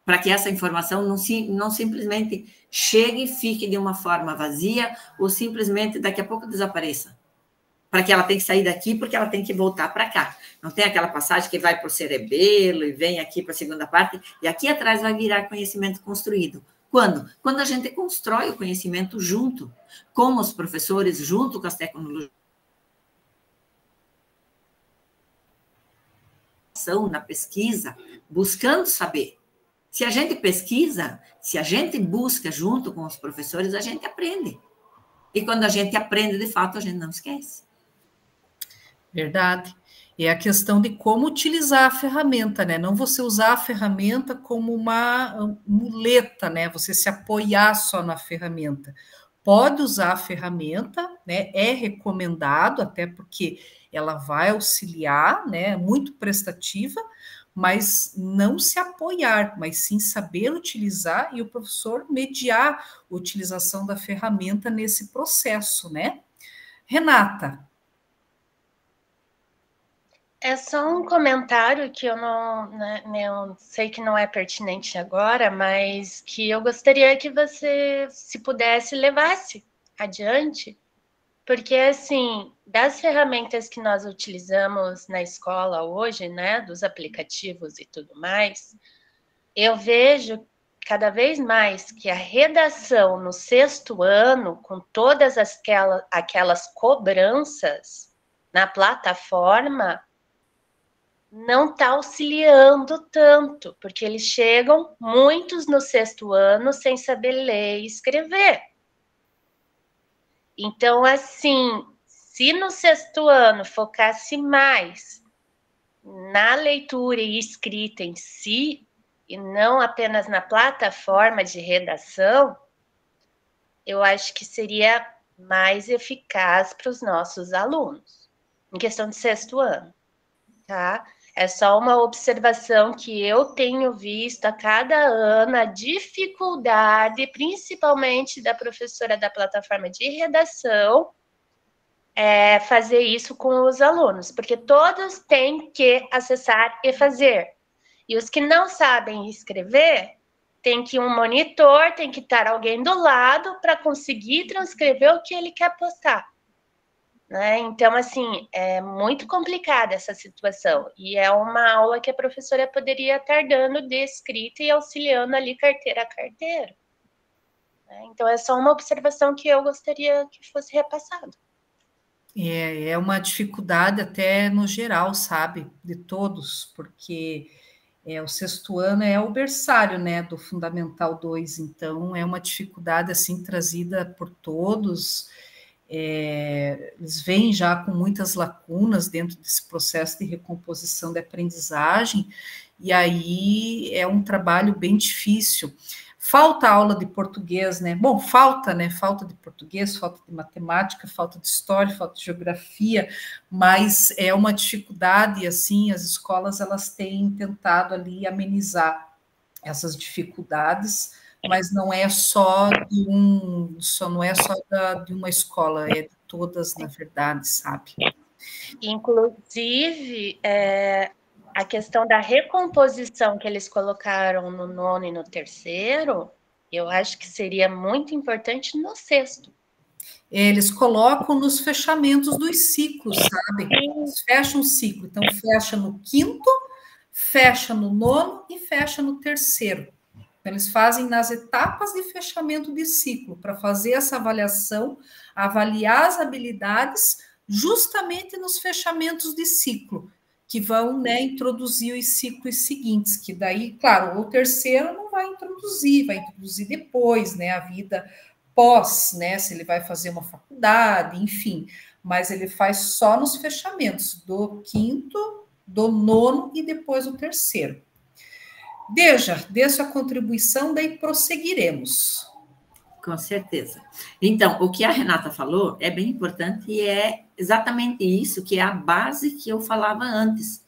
Para que essa informação não simplesmente chegue e fique de uma forma vazia ou simplesmente daqui a pouco desapareça. Para que ela tenha que sair daqui porque ela tem que voltar para cá. Não tem aquela passagem que vai para o cerebelo e vem aqui para a segunda parte e aqui atrás vai virar conhecimento construído. Quando? Quando a gente constrói o conhecimento junto, com os professores, junto com as tecnologias, na pesquisa, buscando saber. Se a gente pesquisa, se a gente busca junto com os professores, a gente aprende. E quando a gente aprende, de fato, a gente não esquece. Verdade. É a questão de como utilizar a ferramenta, né? Não você usar a ferramenta como uma muleta, né? Você se apoiar só na ferramenta. Pode usar a ferramenta, né? É recomendado, até porque ela vai auxiliar, né? Muito prestativa, mas não se apoiar, mas sim saber utilizar e o professor mediar a utilização da ferramenta nesse processo, né? Renata. É só um comentário que eu não, né, eu sei que não é pertinente agora, mas que eu gostaria que você, se pudesse, levasse adiante, porque, assim, das ferramentas que nós utilizamos na escola hoje, né, dos aplicativos e tudo mais, eu vejo cada vez mais que a redação no 6º ano, com todas aquelas cobranças na plataforma, não está auxiliando tanto, porque eles chegam, muitos no 6º ano, sem saber ler e escrever. Então, assim, se no 6º ano focasse mais na leitura e escrita em si, e não apenas na plataforma de redação, eu acho que seria mais eficaz para os nossos alunos, em questão de 6º ano, tá? É só uma observação que eu tenho visto a cada ano, a dificuldade, principalmente da professora da plataforma de redação, fazer isso com os alunos, porque todos têm que acessar e fazer. E os que não sabem escrever, tem que um monitor, tem que estar alguém do lado para conseguir transcrever o que ele quer postar. Né? Então, assim, é muito complicada essa situação. E é uma aula que a professora poderia estar dando de escrita e auxiliando ali carteira a carteira. Né? Então, é só uma observação que eu gostaria que fosse repassada. É uma dificuldade até no geral, sabe, de todos, porque o 6º ano é o berçário, né, do Fundamental 2, então é uma dificuldade, assim, trazida por todos, eles vêm já com muitas lacunas dentro desse processo de recomposição de aprendizagem, e aí é um trabalho bem difícil. Falta aula de português, né? Bom, falta, né? Falta de português, falta de matemática, falta de história, falta de geografia, mas é uma dificuldade, assim, as escolas, elas têm tentado ali amenizar essas dificuldades, mas não é só de uma escola, é de todas, na verdade, sabe? Inclusive, a questão da recomposição que eles colocaram no 9º e no 3º, eu acho que seria muito importante no 6º. Eles colocam nos fechamentos dos ciclos, sabe? Eles fecham o ciclo, então fecha no 5º, fecha no 9º e fecha no 3º. Então, eles fazem nas etapas de fechamento de ciclo, para fazer essa avaliação, avaliar as habilidades justamente nos fechamentos de ciclo, que vão, né, introduzir os ciclos seguintes, que daí, claro, o 3º não vai introduzir depois, né, a vida pós, né, se ele vai fazer uma faculdade, enfim, mas ele faz só nos fechamentos do 5º, do 9º e depois o 3º. Dê sua contribuição, daí prosseguiremos. Com certeza. Então, o que a Renata falou é bem importante e é exatamente isso que é a base que eu falava antes.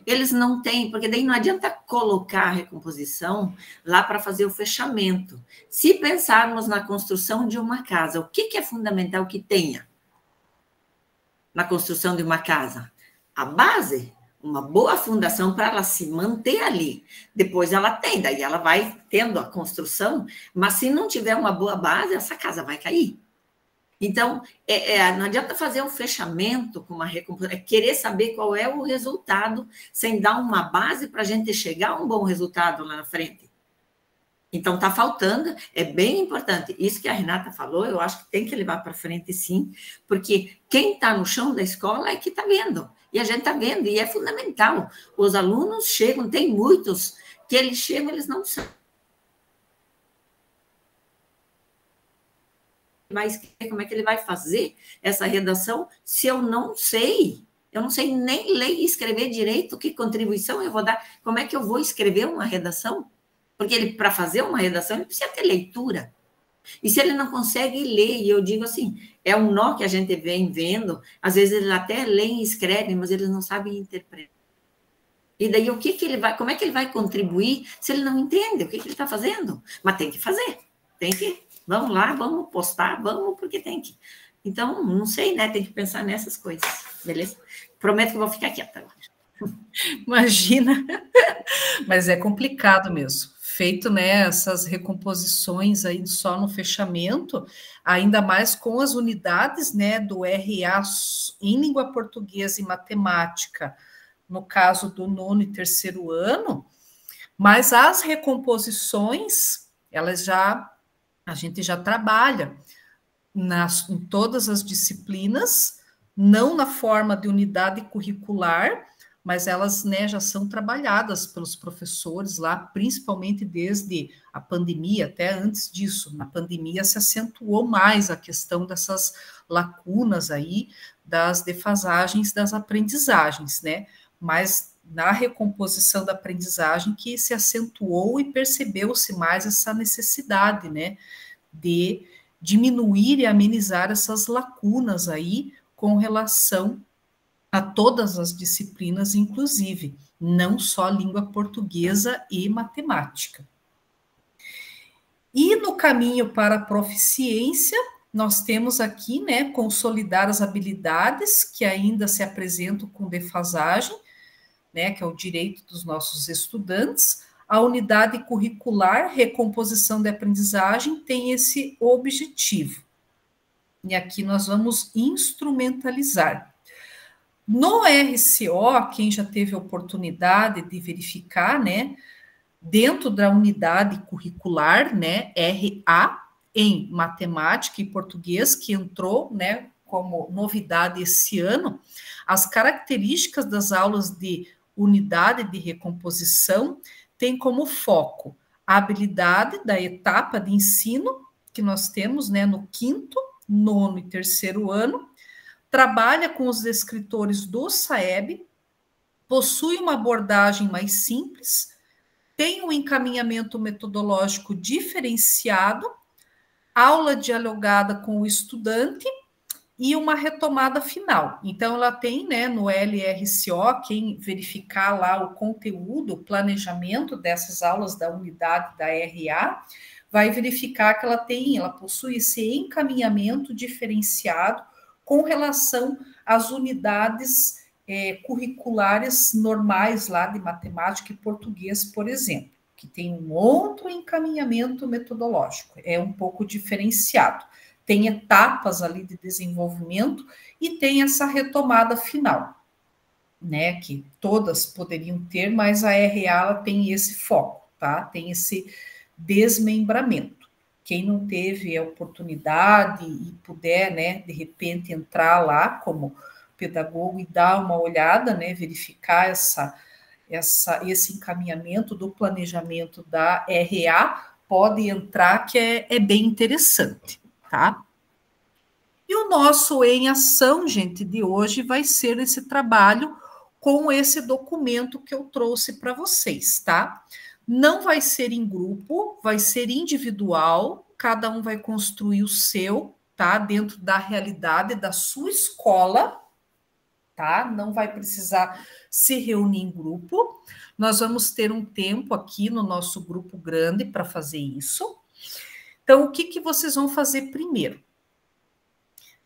Eles não têm, porque daí não adianta colocar a recomposição lá para fazer o fechamento. Se pensarmos na construção de uma casa, o que é fundamental que tenha na construção de uma casa? A base, uma boa fundação para ela se manter ali. Depois ela tem, daí ela vai tendo a construção, mas se não tiver uma boa base, essa casa vai cair. Então, não adianta fazer um fechamento com uma recomposição, é querer saber qual é o resultado, sem dar uma base para a gente chegar a um bom resultado lá na frente. Então, está faltando, é bem importante. Isso que a Renata falou, eu acho que tem que levar para frente, sim, porque quem está no chão da escola é que está vendo, e a gente está vendo, e é fundamental. Os alunos chegam, tem muitos que eles chegam, eles não sabem. Mas como é que ele vai fazer essa redação se eu não sei? Eu não sei nem ler e escrever direito, que contribuição eu vou dar? Como é que eu vou escrever uma redação? Porque para fazer uma redação, ele precisa ter leitura. E se ele não consegue ler, e eu digo assim, é um nó que a gente vem vendo, às vezes eles até leem e escrevem, mas eles não sabem interpretar. E daí o que ele vai, como é que ele vai contribuir se ele não entende o que ele está fazendo? Mas tem que fazer, tem que. Vamos lá, vamos postar, vamos, porque tem que. Então, não sei, né? Tem que pensar nessas coisas, beleza? Prometo que vou ficar quieta agora. Imagina, mas é complicado mesmo. Feito, né, essas recomposições aí só no fechamento, ainda mais com as unidades, né, do RA em língua portuguesa e matemática, no caso do 9º e 3º ano, mas as recomposições, a gente já trabalha em todas as disciplinas, não na forma de unidade curricular, mas elas, né, já são trabalhadas pelos professores lá, principalmente desde a pandemia, até antes disso. Na pandemia se acentuou mais a questão dessas lacunas aí, das defasagens das aprendizagens, né? Mas na recomposição da aprendizagem que se acentuou e percebeu-se mais essa necessidade, né, de diminuir e amenizar essas lacunas aí com relação a todas as disciplinas, inclusive, não só língua portuguesa e matemática. E no caminho para a proficiência, nós temos aqui, né, consolidar as habilidades que ainda se apresentam com defasagem, né, que é o direito dos nossos estudantes. A unidade curricular, recomposição de aprendizagem, tem esse objetivo. E aqui nós vamos instrumentalizar. No RCO, quem já teve a oportunidade de verificar, né, dentro da unidade curricular, né, RA, em matemática e português, que entrou, né, como novidade esse ano, as características das aulas de unidade de recomposição têm como foco a habilidade da etapa de ensino, que nós temos, né, no 5º, 9º e 3º ano, trabalha com os descritores do SAEB, possui uma abordagem mais simples, tem um encaminhamento metodológico diferenciado, aula dialogada com o estudante e uma retomada final. Então, ela tem, né, no LRCO, quem verificar lá o conteúdo, o planejamento dessas aulas da unidade da RA, vai verificar que ela possui esse encaminhamento diferenciado com relação às unidades curriculares normais lá de matemática e português, por exemplo, que tem um outro encaminhamento metodológico, é um pouco diferenciado. Tem etapas ali de desenvolvimento e tem essa retomada final, né, que todas poderiam ter, mas a RA ela tem esse foco, tá? Tem esse desmembramento. Quem não teve a oportunidade e puder, né, de repente entrar lá como pedagogo e dar uma olhada, né, verificar esse encaminhamento do planejamento da RA, pode entrar, que é bem interessante, tá? E o nosso Em Ação, gente, de hoje vai ser esse trabalho com esse documento que eu trouxe para vocês, tá? Não vai ser em grupo, vai ser individual, cada um vai construir o seu, tá? Dentro da realidade da sua escola, tá? Não vai precisar se reunir em grupo. Nós vamos ter um tempo aqui no nosso grupo grande para fazer isso. Então, o que vocês vão fazer primeiro?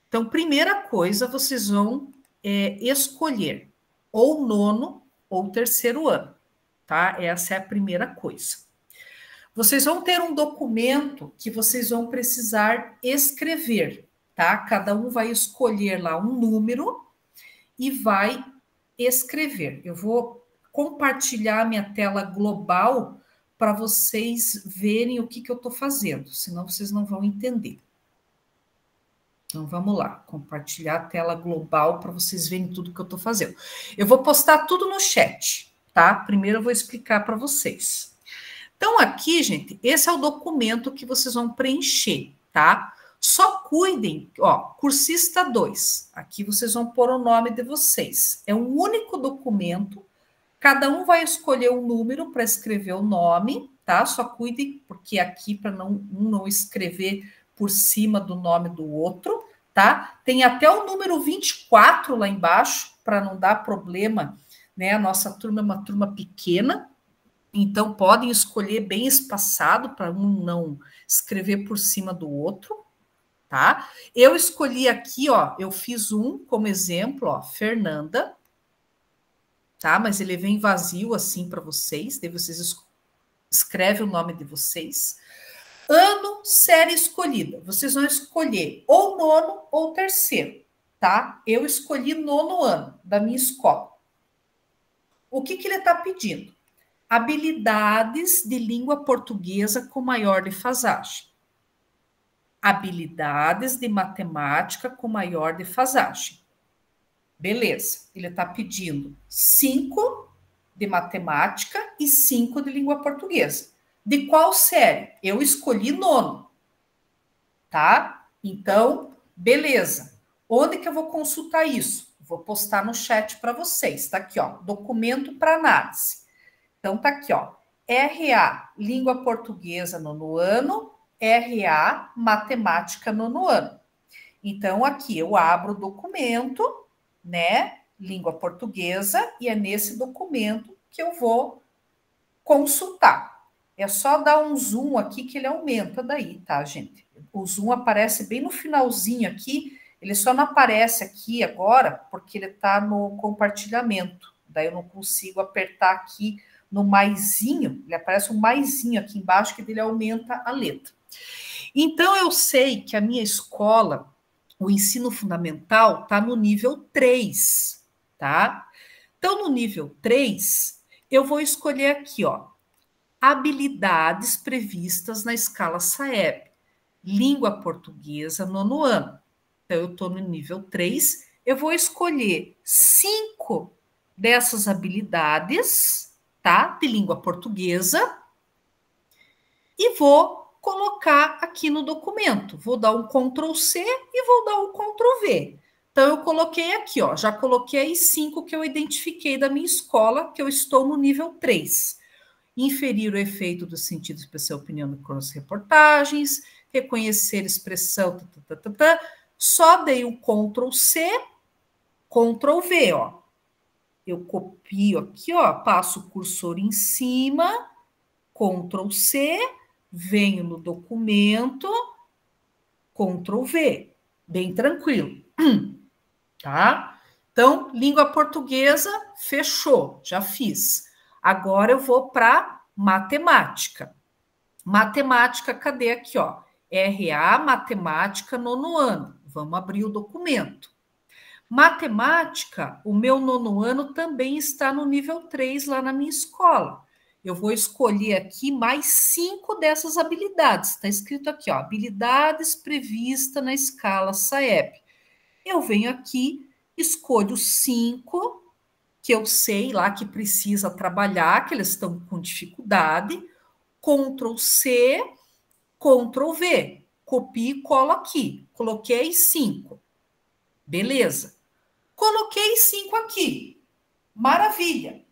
Então, primeira coisa, vocês vão escolher ou 9º ou 3º ano, tá? Essa é a primeira coisa. Vocês vão ter um documento que vocês vão precisar escrever, tá? Cada um vai escolher lá um número e vai escrever. Eu vou compartilhar minha tela global para vocês verem o que eu estou fazendo, senão vocês não vão entender. Então, vamos lá, compartilhar a tela global para vocês verem tudo que eu estou fazendo. Eu vou postar tudo no chat, tá? Primeiro eu vou explicar para vocês. Então, aqui, gente, esse é o documento que vocês vão preencher, tá? Só cuidem, ó, cursista 2, aqui vocês vão pôr o nome de vocês. É um único documento, cada um vai escolher um número para escrever o nome, tá? Só cuidem, porque aqui, para um não escrever por cima do nome do outro, tá? Tem até o número 24 lá embaixo, para não dar problema, né? A nossa turma é uma turma pequena, então podem escolher bem espaçado, para um não escrever por cima do outro, tá? Eu escolhi aqui, ó, eu fiz um como exemplo, ó, Fernanda, tá? Mas ele vem vazio assim para vocês, daí vocês escrevem o nome de vocês. Ano, série escolhida. Vocês vão escolher ou 9º ou 3º, tá? Eu escolhi 9º ano da minha escola. O que ele está pedindo? Habilidades de língua portuguesa com maior defasagem. Habilidades de matemática com maior defasagem. Beleza, ele está pedindo 5 de matemática e 5 de língua portuguesa. De qual série? Eu escolhi nono, tá? Então, beleza. Onde que eu vou consultar isso? Vou postar no chat para vocês. Tá aqui, ó, documento para análise. Então, tá aqui, ó, RA, língua portuguesa nono ano, RA, matemática nono ano. Então, aqui eu abro o documento, né, língua portuguesa, e é nesse documento que eu vou consultar. É só dar um zoom aqui que ele aumenta daí, tá, gente? O zoom aparece bem no finalzinho aqui, ele só não aparece aqui agora porque ele tá no compartilhamento. Daí eu não consigo apertar aqui no maisinho, ele aparece um maisinho aqui embaixo que ele aumenta a letra. Então eu sei que a minha escola, o ensino fundamental, tá no nível 3, tá? Então no nível 3, eu vou escolher aqui, ó, habilidades previstas na escala SAEB. Língua portuguesa, nono ano. Então, eu estou no nível 3. Eu vou escolher 5 dessas habilidades, tá? De língua portuguesa. E vou colocar aqui no documento. Vou dar um Ctrl C e vou dar um Ctrl V. Então, eu coloquei aqui, ó. Já coloquei 5 que eu identifiquei da minha escola, que eu estou no nível 3. Inferir o efeito do sentido especial opinião das reportagens, reconhecer expressão, só dei o Ctrl C, Ctrl V, ó. Eu copio aqui, ó, passo o cursor em cima, Ctrl C, venho no documento, Ctrl V, bem tranquilo, tá? Então, língua portuguesa, fechou, já fiz. Agora eu vou para matemática. Matemática, cadê aqui, ó? RA, matemática, nono ano. Vamos abrir o documento. Matemática, o meu nono ano também está no nível 3 lá na minha escola. Eu vou escolher aqui mais 5 dessas habilidades. Está escrito aqui, ó, habilidades previstas na escala SAEB. Eu venho aqui, escolho 5 que eu sei lá que precisa trabalhar, que eles estão com dificuldade, Ctrl C, Ctrl V, copio e colo aqui, coloquei 5, beleza. Coloquei 5 aqui, maravilha.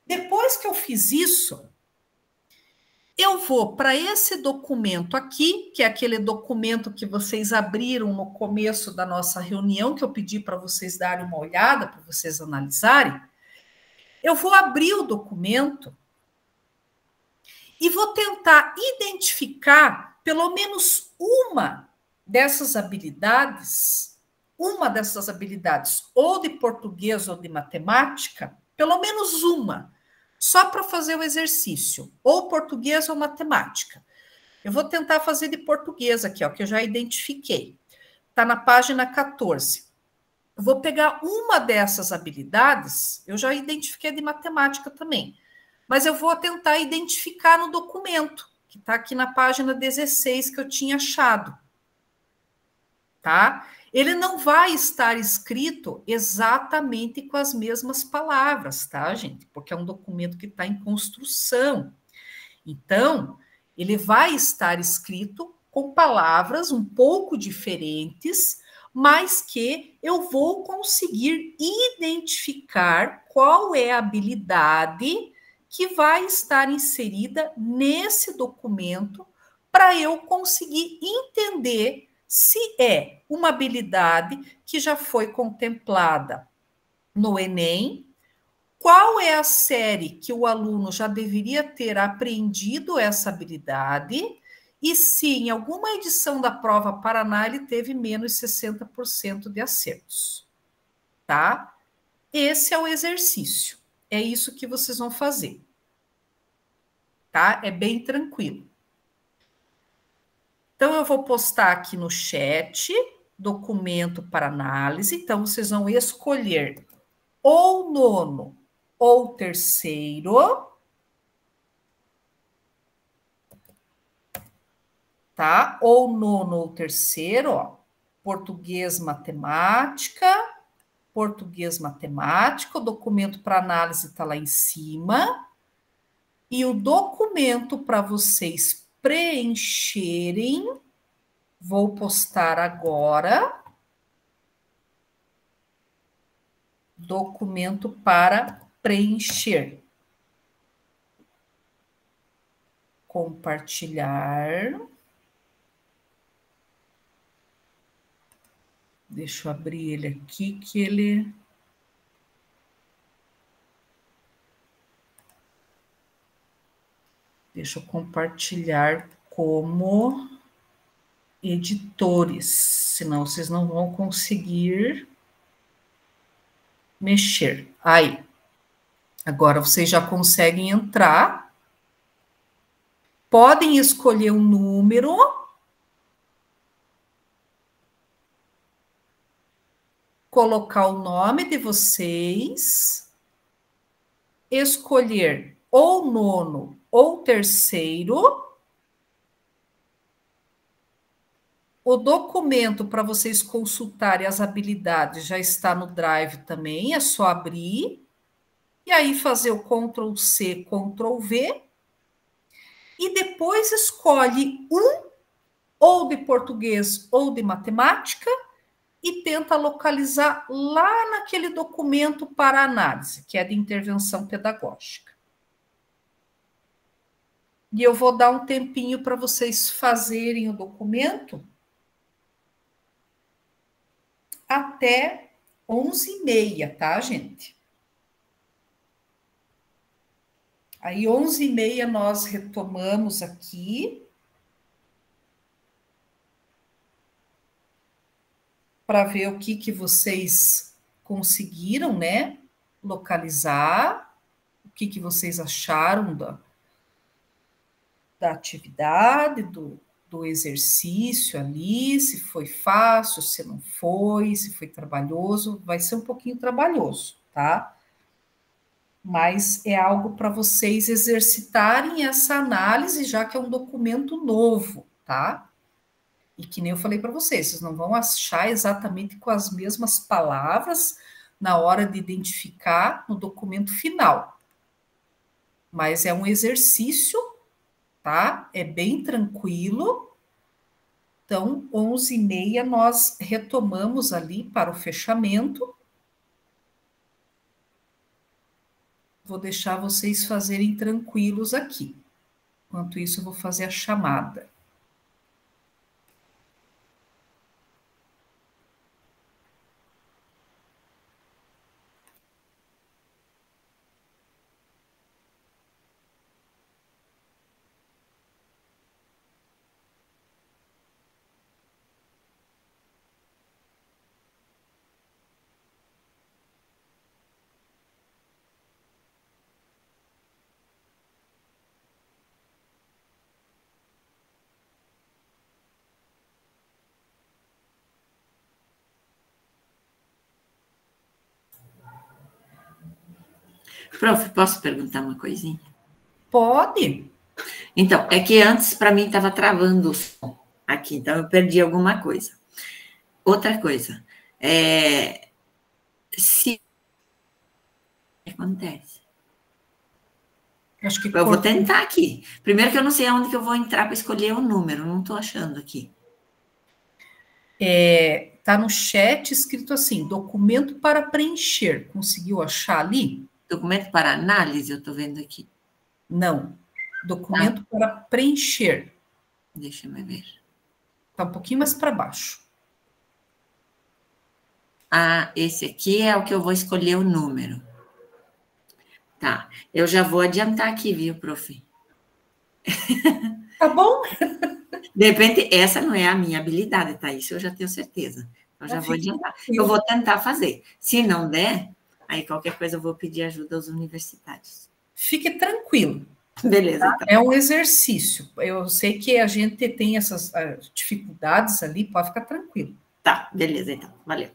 Depois que eu fiz isso, eu vou para esse documento aqui, que é aquele documento que vocês abriram no começo da nossa reunião, que eu pedi para vocês darem uma olhada, para vocês analisarem. Eu vou abrir o documento e vou tentar identificar pelo menos uma dessas habilidades, ou de português ou de matemática, pelo menos uma, só para fazer o exercício, ou português ou matemática. Eu vou tentar fazer de português aqui, ó, que eu já identifiquei. Está na página 14. Eu vou pegar uma dessas habilidades, eu já identifiquei de matemática também, mas eu vou tentar identificar no documento, que está aqui na página 16 que eu tinha achado. Tá? Ele não vai estar escrito exatamente com as mesmas palavras, tá, gente? Porque é um documento que está em construção. Então, ele vai estar escrito com palavras um pouco diferentes, mas que eu vou conseguir identificar qual é a habilidade que vai estar inserida nesse documento para eu conseguir entender se é uma habilidade que já foi contemplada no Enem, qual é a série que o aluno já deveria ter aprendido essa habilidade e se em alguma edição da prova Paraná ele teve menos 60% de acertos, tá? Esse é o exercício. É isso que vocês vão fazer, tá? É bem tranquilo. Então, eu vou postar aqui no chat, documento para análise. Então, vocês vão escolher ou nono ou terceiro, tá? Ou nono ou terceiro, ó. Português, matemática, português, matemática, o documento para análise está lá em cima, e o documento para vocês preencherem, vou postar agora, documento para preencher. Compartilhar. Deixa eu abrir ele aqui, que ele... Deixa eu compartilhar como editores, senão vocês não vão conseguir mexer. Aí, agora vocês já conseguem entrar. Podem escolher um número. Colocar o nome de vocês. Escolher ou nono ou terceiro. O documento para vocês consultarem as habilidades já está no Drive também, é só abrir. E aí fazer o Ctrl+C, Ctrl+V. E depois escolhe um, ou de português ou de matemática, e tenta localizar lá naquele documento para análise, que é de intervenção pedagógica. E eu vou dar um tempinho para vocês fazerem o documento até 11h30, tá, gente? Aí, 11h30, nós retomamos aqui para ver o que vocês conseguiram, né, localizar, o que vocês acharam da atividade, do exercício ali, se foi fácil, se não foi, se foi trabalhoso. Vai ser um pouquinho trabalhoso, tá? Mas é algo para vocês exercitarem essa análise, já que é um documento novo, tá? E que nem eu falei para vocês, vocês não vão achar exatamente com as mesmas palavras na hora de identificar no documento final. Mas é um exercício, tá? É bem tranquilo. Então, 11h30, nós retomamos ali para o fechamento. Vou deixar vocês fazerem tranquilos aqui. Enquanto isso, eu vou fazer a chamada. Prof, posso perguntar uma coisinha? Pode. Então, é que antes, para mim, estava travando o som aqui, então eu perdi alguma coisa. Outra coisa, se acontece? Acho que eu vou tentar aqui. Primeiro que eu não sei aonde que eu vou entrar para escolher o número, não estou achando aqui. Tá no chat escrito assim, documento para preencher. Conseguiu achar ali? Documento para análise, eu estou vendo aqui. Não. Documento para preencher. Deixa eu ver. Tá um pouquinho mais para baixo. Ah, esse aqui é o que eu vou escolher o número. Tá, eu já vou adiantar aqui, viu, prof? Tá bom? De repente, essa não é a minha habilidade, tá? Isso eu já tenho certeza. Eu já vou adiantar. Eu vou tentar fazer. Se não der, aí qualquer coisa eu vou pedir ajuda aos universitários. Fique tranquilo. Beleza, tá? então. É um exercício. Eu sei que a gente tem essas dificuldades ali, pode ficar tranquilo. Tá, beleza, então. Valeu.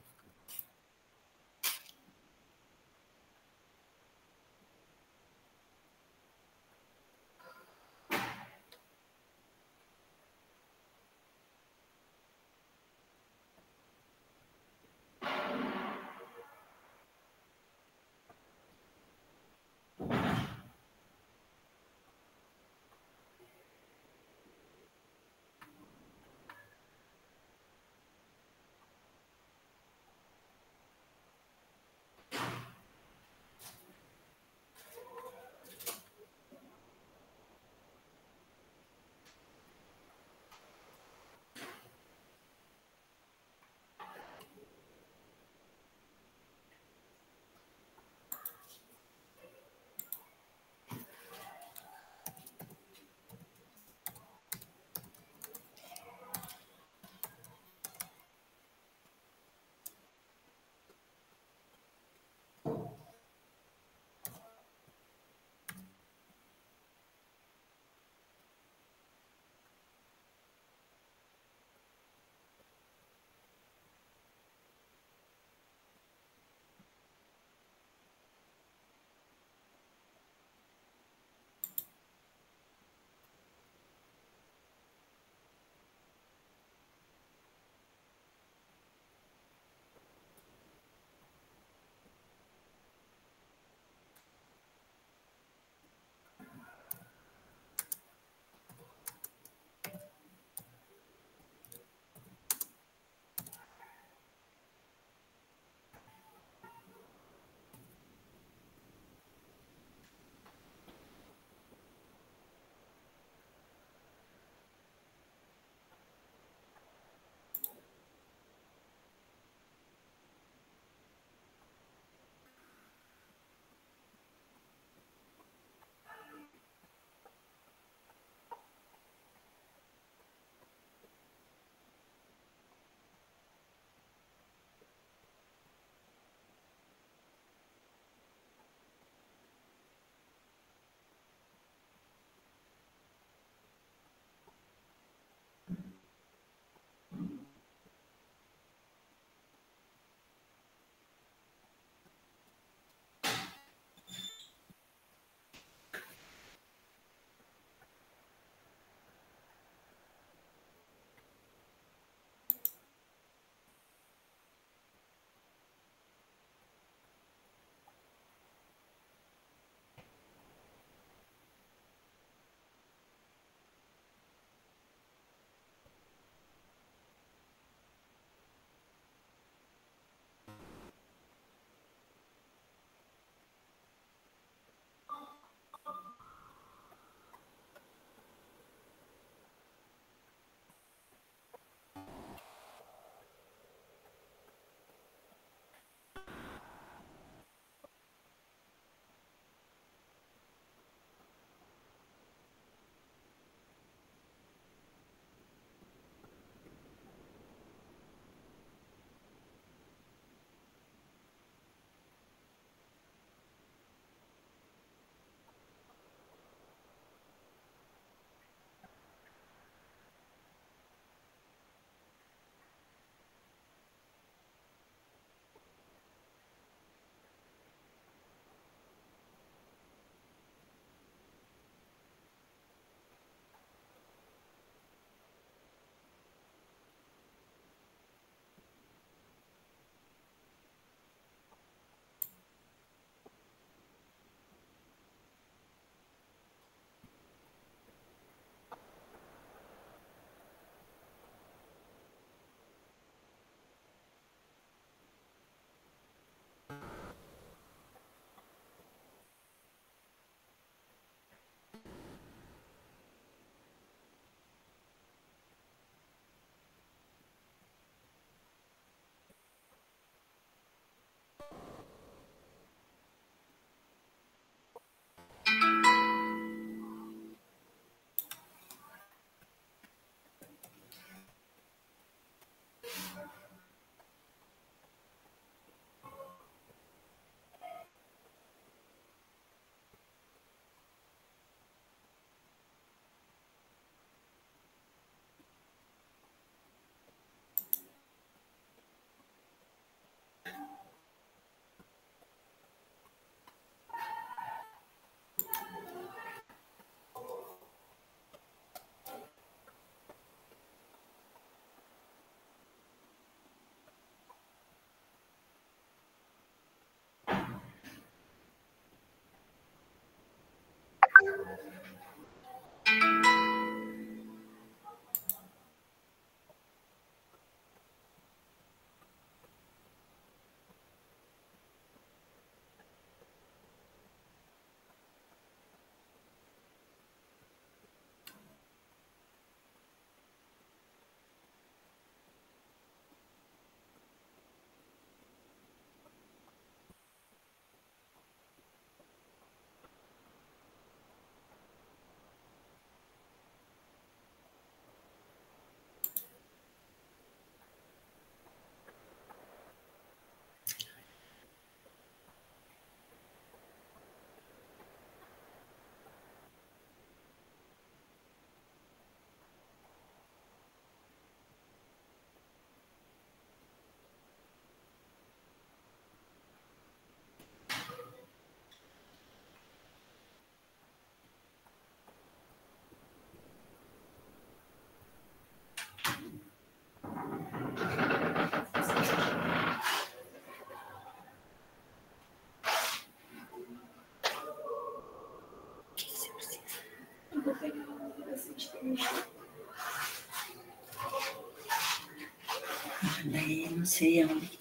Daí não sei onde.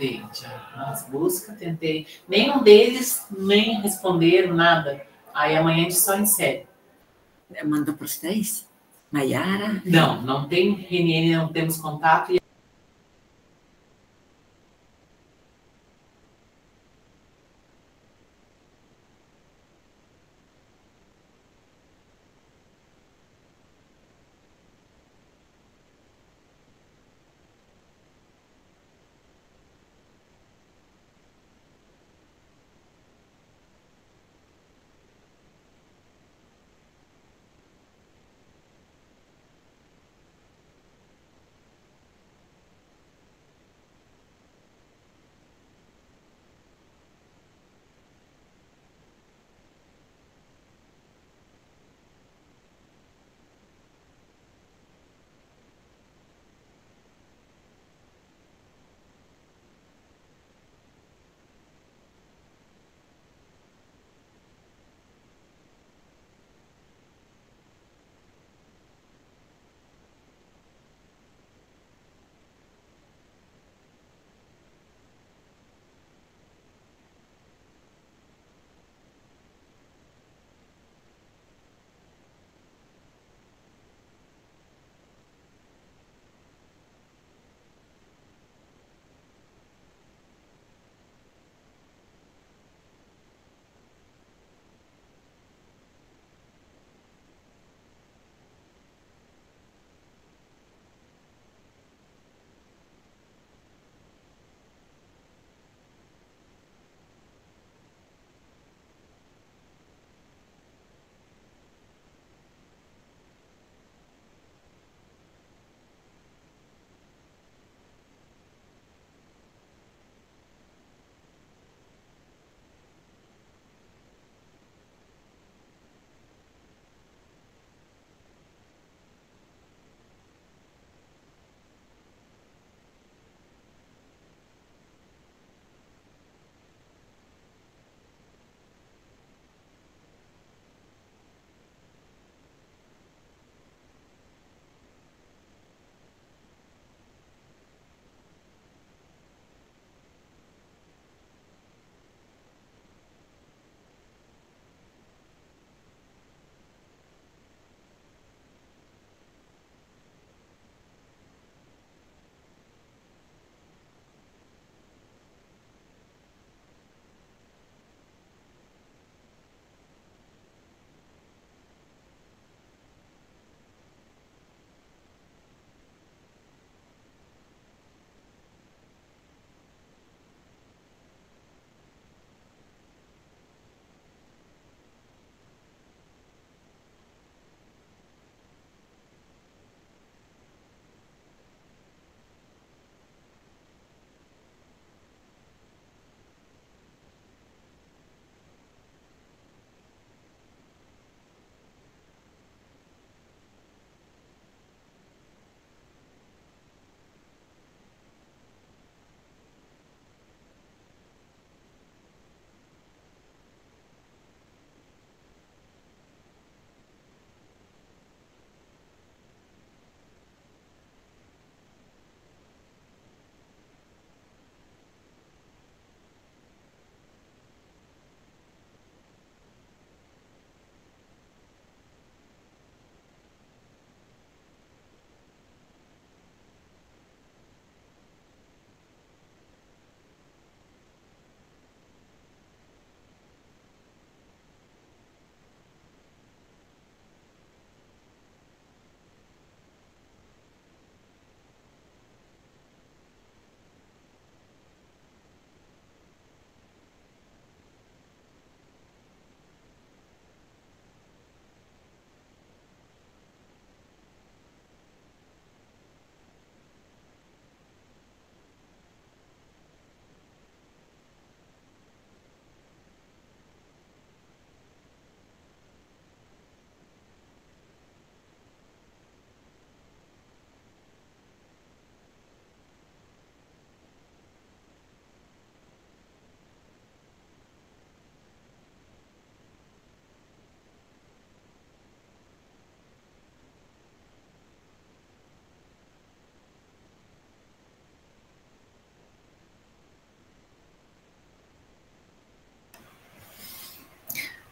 dei, nas buscas, tentei. Nenhum deles nem responderam nada. Aí amanhã a gente só insere. Mandou para os 3? Maiara? Não, não tem RNN, não temos contato.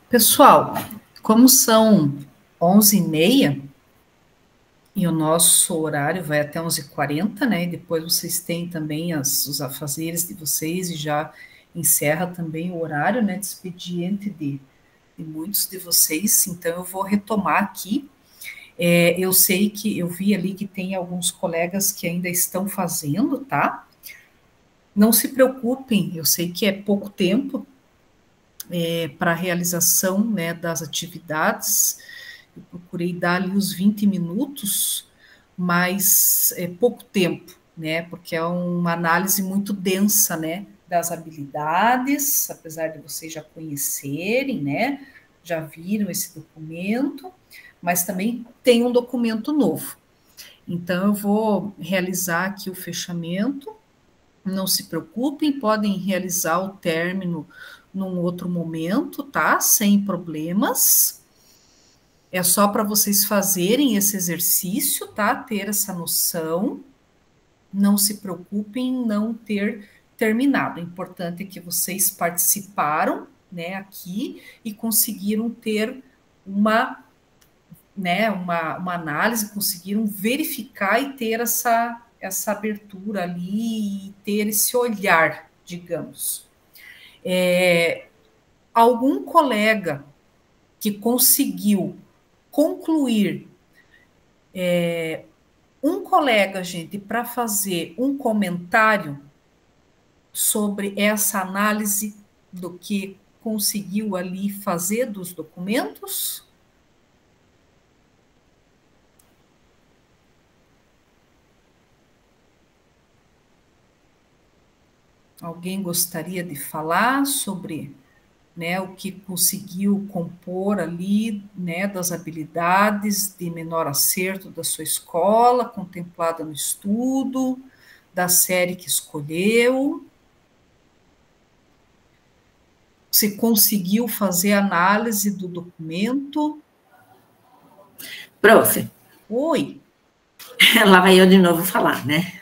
Pessoal, como são 11h30 e o nosso horário vai até 11h40, né? E depois vocês têm também os afazeres de vocês e já encerra também o horário, né, de expediente de muitos de vocês. Então, eu vou retomar aqui. Eu sei que eu vi ali que tem alguns colegas que ainda estão fazendo, tá? Não se preocupem, eu sei que é pouco tempo para a realização, né, das atividades. Eu procurei dar ali os 20 minutos, mas é pouco tempo, né? Porque é uma análise muito densa, né? Das habilidades, apesar de vocês já conhecerem, né? Já viram esse documento, mas também tem um documento novo. Então, eu vou realizar aqui o fechamento. Não se preocupem, podem realizar o término num outro momento, tá? Sem problemas. É só para vocês fazerem esse exercício, tá? Ter essa noção. Não se preocupem em não ter terminado. O importante é que vocês participaram, né, aqui e conseguiram ter uma, né, uma análise, conseguiram verificar e ter essa abertura ali e ter esse olhar, digamos. Algum colega que conseguiu concluir, um colega, gente, para fazer um comentário sobre essa análise do que conseguiu ali fazer dos documentos? Alguém gostaria de falar sobre, né, o que conseguiu compor ali, né, das habilidades de menor acerto da sua escola, contemplada no estudo, da série que escolheu? Você conseguiu fazer análise do documento? Prof, Oi, lá vai eu de novo falar, né?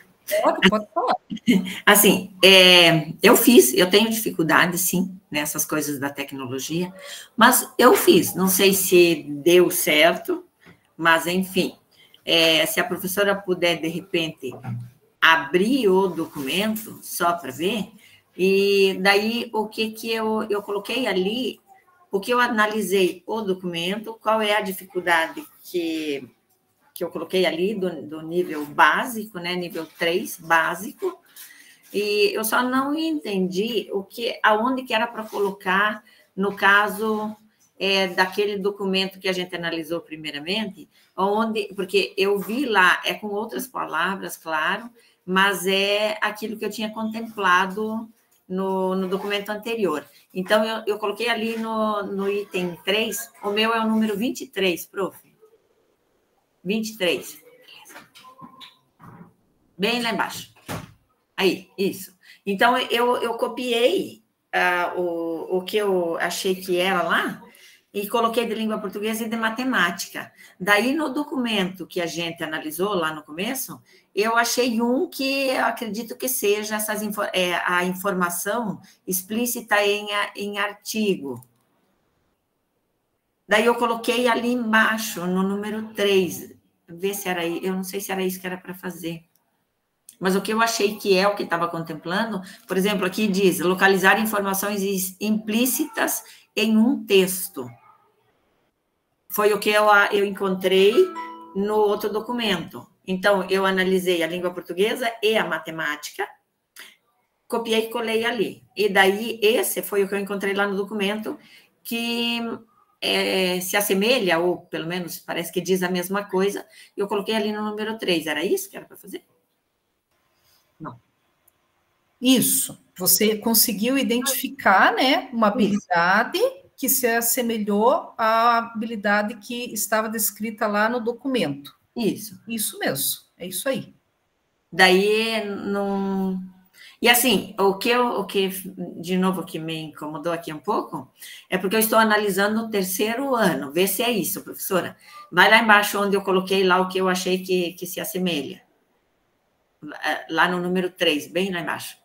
pode falar. Assim, eu tenho dificuldade, sim, nessas coisas da tecnologia, mas eu fiz, não sei se deu certo, mas enfim, se a professora puder, de repente, abrir o documento, só para ver, e daí o que eu coloquei ali, o que eu analisei o documento, qual é a dificuldade que eu coloquei ali do nível básico, né, nível 3, básico, e eu só não entendi aonde que era para colocar, no caso daquele documento que a gente analisou primeiramente, porque eu vi lá, com outras palavras, claro, mas é aquilo que eu tinha contemplado no documento anterior. Então, eu coloquei ali no item 3, o meu é o número 23, prof. 23. Bem lá embaixo. Aí, isso. Então, eu copiei o que eu achei que era lá e coloquei de língua portuguesa e de matemática. Daí, no documento que a gente analisou lá no começo, eu achei um que eu acredito que seja a informação explícita em artigo. Daí, eu coloquei ali embaixo, no número 3, ver se era aí, eu não sei se era isso que era para fazer. Mas o que eu achei que é o que estava contemplando, por exemplo, aqui diz localizar informações implícitas em um texto. Foi o que eu encontrei no outro documento. Então, eu analisei a língua portuguesa e a matemática, copiei e colei ali. E daí, esse foi o que eu encontrei lá no documento, que se assemelha, ou pelo menos parece que diz a mesma coisa, eu coloquei ali no número 3. Era isso que era para fazer? Não. Isso. Você conseguiu identificar, né, uma habilidade que se assemelhou à habilidade que estava descrita lá no documento. Isso. Isso mesmo. É isso aí. Daí, não... E assim, o que, de novo, que me incomodou aqui um pouco, é porque eu estou analisando o terceiro ano, vê se é isso, professora. Vai lá embaixo onde eu coloquei lá o que eu achei que se assemelha. Lá no número 3, bem lá embaixo.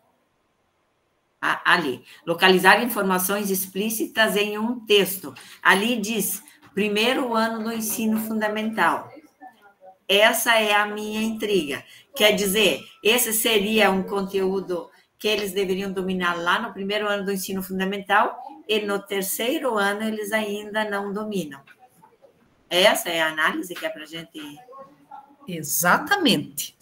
Ali, localizar informações explícitas em um texto. Ali diz, primeiro ano do ensino fundamental. Essa é a minha intriga. Quer dizer, esse seria um conteúdo que eles deveriam dominar lá no primeiro ano do ensino fundamental e no terceiro ano eles ainda não dominam. Essa é a análise que é para a gente... Exatamente.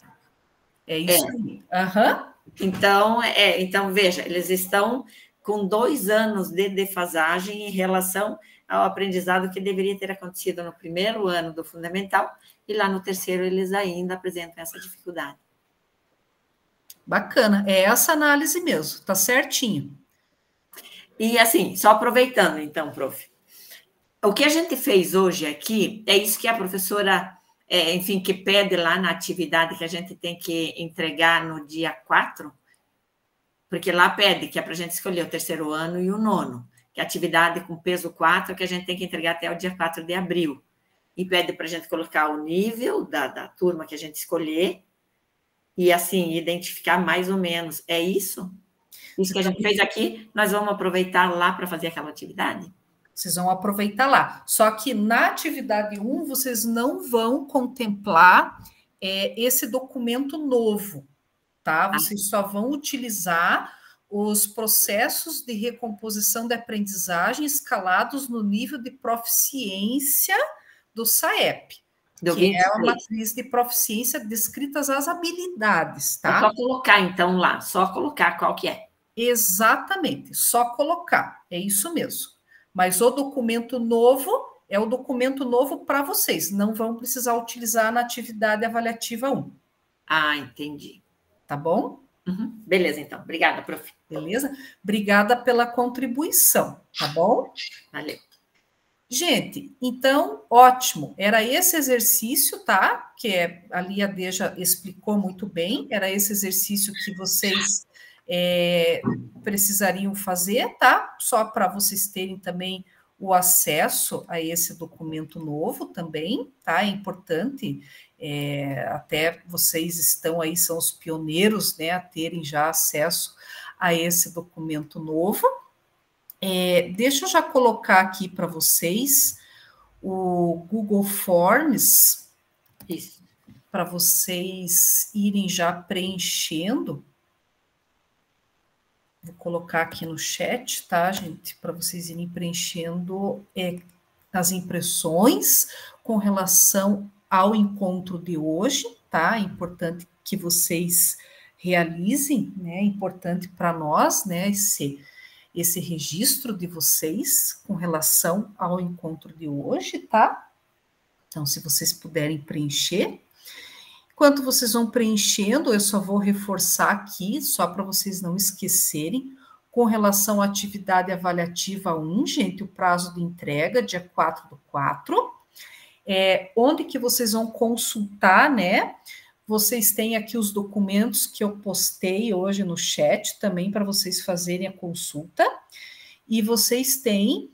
É isso aí. Aham. Então, veja, eles estão com 2 anos de defasagem em relação ao aprendizado que deveria ter acontecido no primeiro ano do fundamental, e lá no terceiro eles ainda apresentam essa dificuldade. Bacana, é essa análise mesmo, tá certinho. E assim, só aproveitando então, prof, o que a gente fez hoje aqui é isso que a professora, enfim, que pede lá na atividade que a gente tem que entregar no dia 4, porque lá pede que é para a gente escolher o terceiro ano e o nono, que é a atividade com peso 4 que a gente tem que entregar até o dia 4 de abril. E pede para a gente colocar o nível da turma que a gente escolher e, assim, identificar mais ou menos. É isso? Isso que a gente fez aqui, nós vamos aproveitar lá para fazer aquela atividade? Vocês vão aproveitar lá. Só que na atividade 1, vocês não vão contemplar esse documento novo, tá? Vocês só vão utilizar os processos de recomposição de aprendizagem escalados no nível de proficiência do SAEP, que é uma matriz de proficiência descritas as habilidades, tá? É só colocar, então, lá, só colocar qual que é. Exatamente, só colocar, é isso mesmo. Mas o documento novo é o documento novo para vocês, não vão precisar utilizar na atividade avaliativa 1. Ah, entendi. Tá bom? Uhum. Beleza, então. Obrigada, prof. Beleza? Obrigada pela contribuição, tá bom? Valeu. Gente, então, ótimo. Era esse exercício, tá? Que ali a Deja explicou muito bem. Era esse exercício que vocês precisariam fazer, tá? Só para vocês terem também o acesso a esse documento novo também, tá? É importante. Até vocês estão aí, são os pioneiros, né? A terem já acesso a esse documento novo. Deixa eu já colocar aqui para vocês o Google Forms, para vocês irem já preenchendo. Vou colocar aqui no chat, tá, gente? Para vocês irem preenchendo as impressões com relação ao encontro de hoje, tá? É importante que vocês realizem, né? É importante para nós, né? Esse registro de vocês com relação ao encontro de hoje, tá? Então, se vocês puderem preencher. Enquanto vocês vão preenchendo, eu só vou reforçar aqui, só para vocês não esquecerem, com relação à atividade avaliativa 1, gente, o prazo de entrega, dia 4/4, onde que vocês vão consultar, né? Vocês têm aqui os documentos que eu postei hoje no chat também para vocês fazerem a consulta. E vocês têm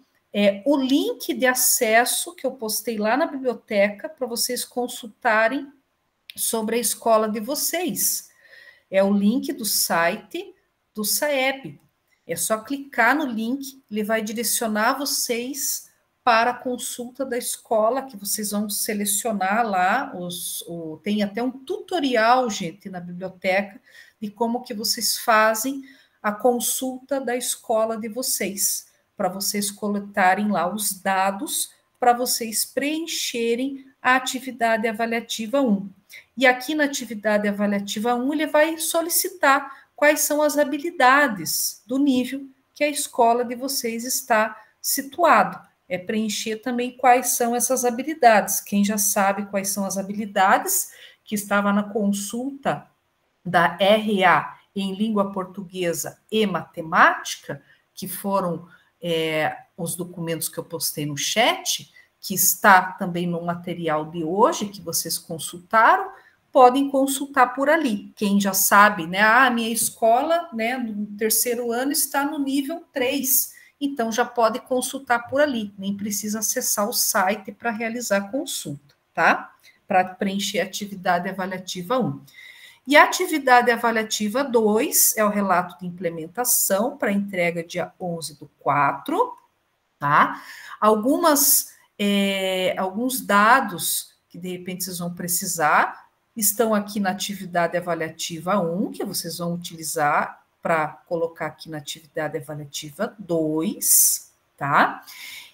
o link de acesso que eu postei lá na biblioteca para vocês consultarem sobre a escola de vocês. É o link do site do SAEB. É só clicar no link, ele vai direcionar vocês para a consulta da escola, que vocês vão selecionar lá, tem até um tutorial, gente, na biblioteca, de como que vocês fazem a consulta da escola de vocês, para vocês coletarem lá os dados, para vocês preencherem a atividade avaliativa 1. E aqui na atividade avaliativa 1, ele vai solicitar quais são as habilidades do nível que a escola de vocês está situado. Preencher também quais são essas habilidades. Quem já sabe quais são as habilidades, que estava na consulta da RA em língua portuguesa e matemática, que foram os documentos que eu postei no chat, que está também no material de hoje, que vocês consultaram, podem consultar por ali. Quem já sabe, né? A minha escola, né, no terceiro ano está no nível 3, então já pode consultar por ali, nem precisa acessar o site para realizar a consulta, tá? Para preencher a atividade avaliativa 1. E a atividade avaliativa 2 é o relato de implementação para entrega dia 11/4, tá? Alguns dados que de repente vocês vão precisar estão aqui na atividade avaliativa 1, que vocês vão utilizar para colocar aqui na atividade avaliativa 2, tá?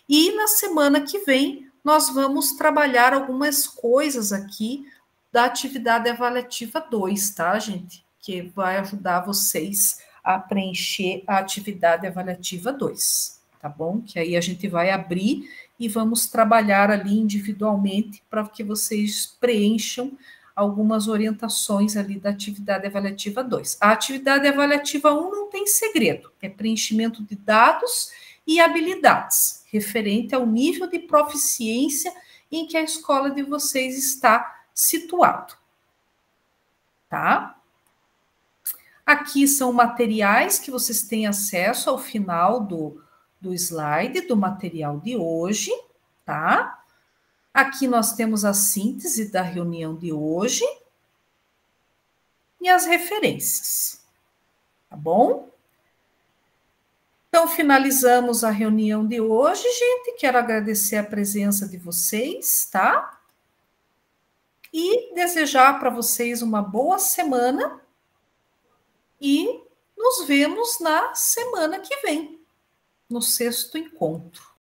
E na semana que vem, nós vamos trabalhar algumas coisas aqui da atividade avaliativa 2, tá, gente? Que vai ajudar vocês a preencher a atividade avaliativa 2, tá bom? Que aí a gente vai abrir e vamos trabalhar ali individualmente para que vocês preencham algumas orientações ali da atividade avaliativa 2. A atividade avaliativa 1 não tem segredo, é preenchimento de dados e habilidades, referente ao nível de proficiência em que a escola de vocês está situado, tá? Aqui são materiais que vocês têm acesso ao final do slide, do material de hoje, tá? Aqui nós temos a síntese da reunião de hoje e as referências, tá bom? Então, finalizamos a reunião de hoje, gente. Quero agradecer a presença de vocês, tá? E desejar para vocês uma boa semana e nos vemos na semana que vem, no 6º encontro.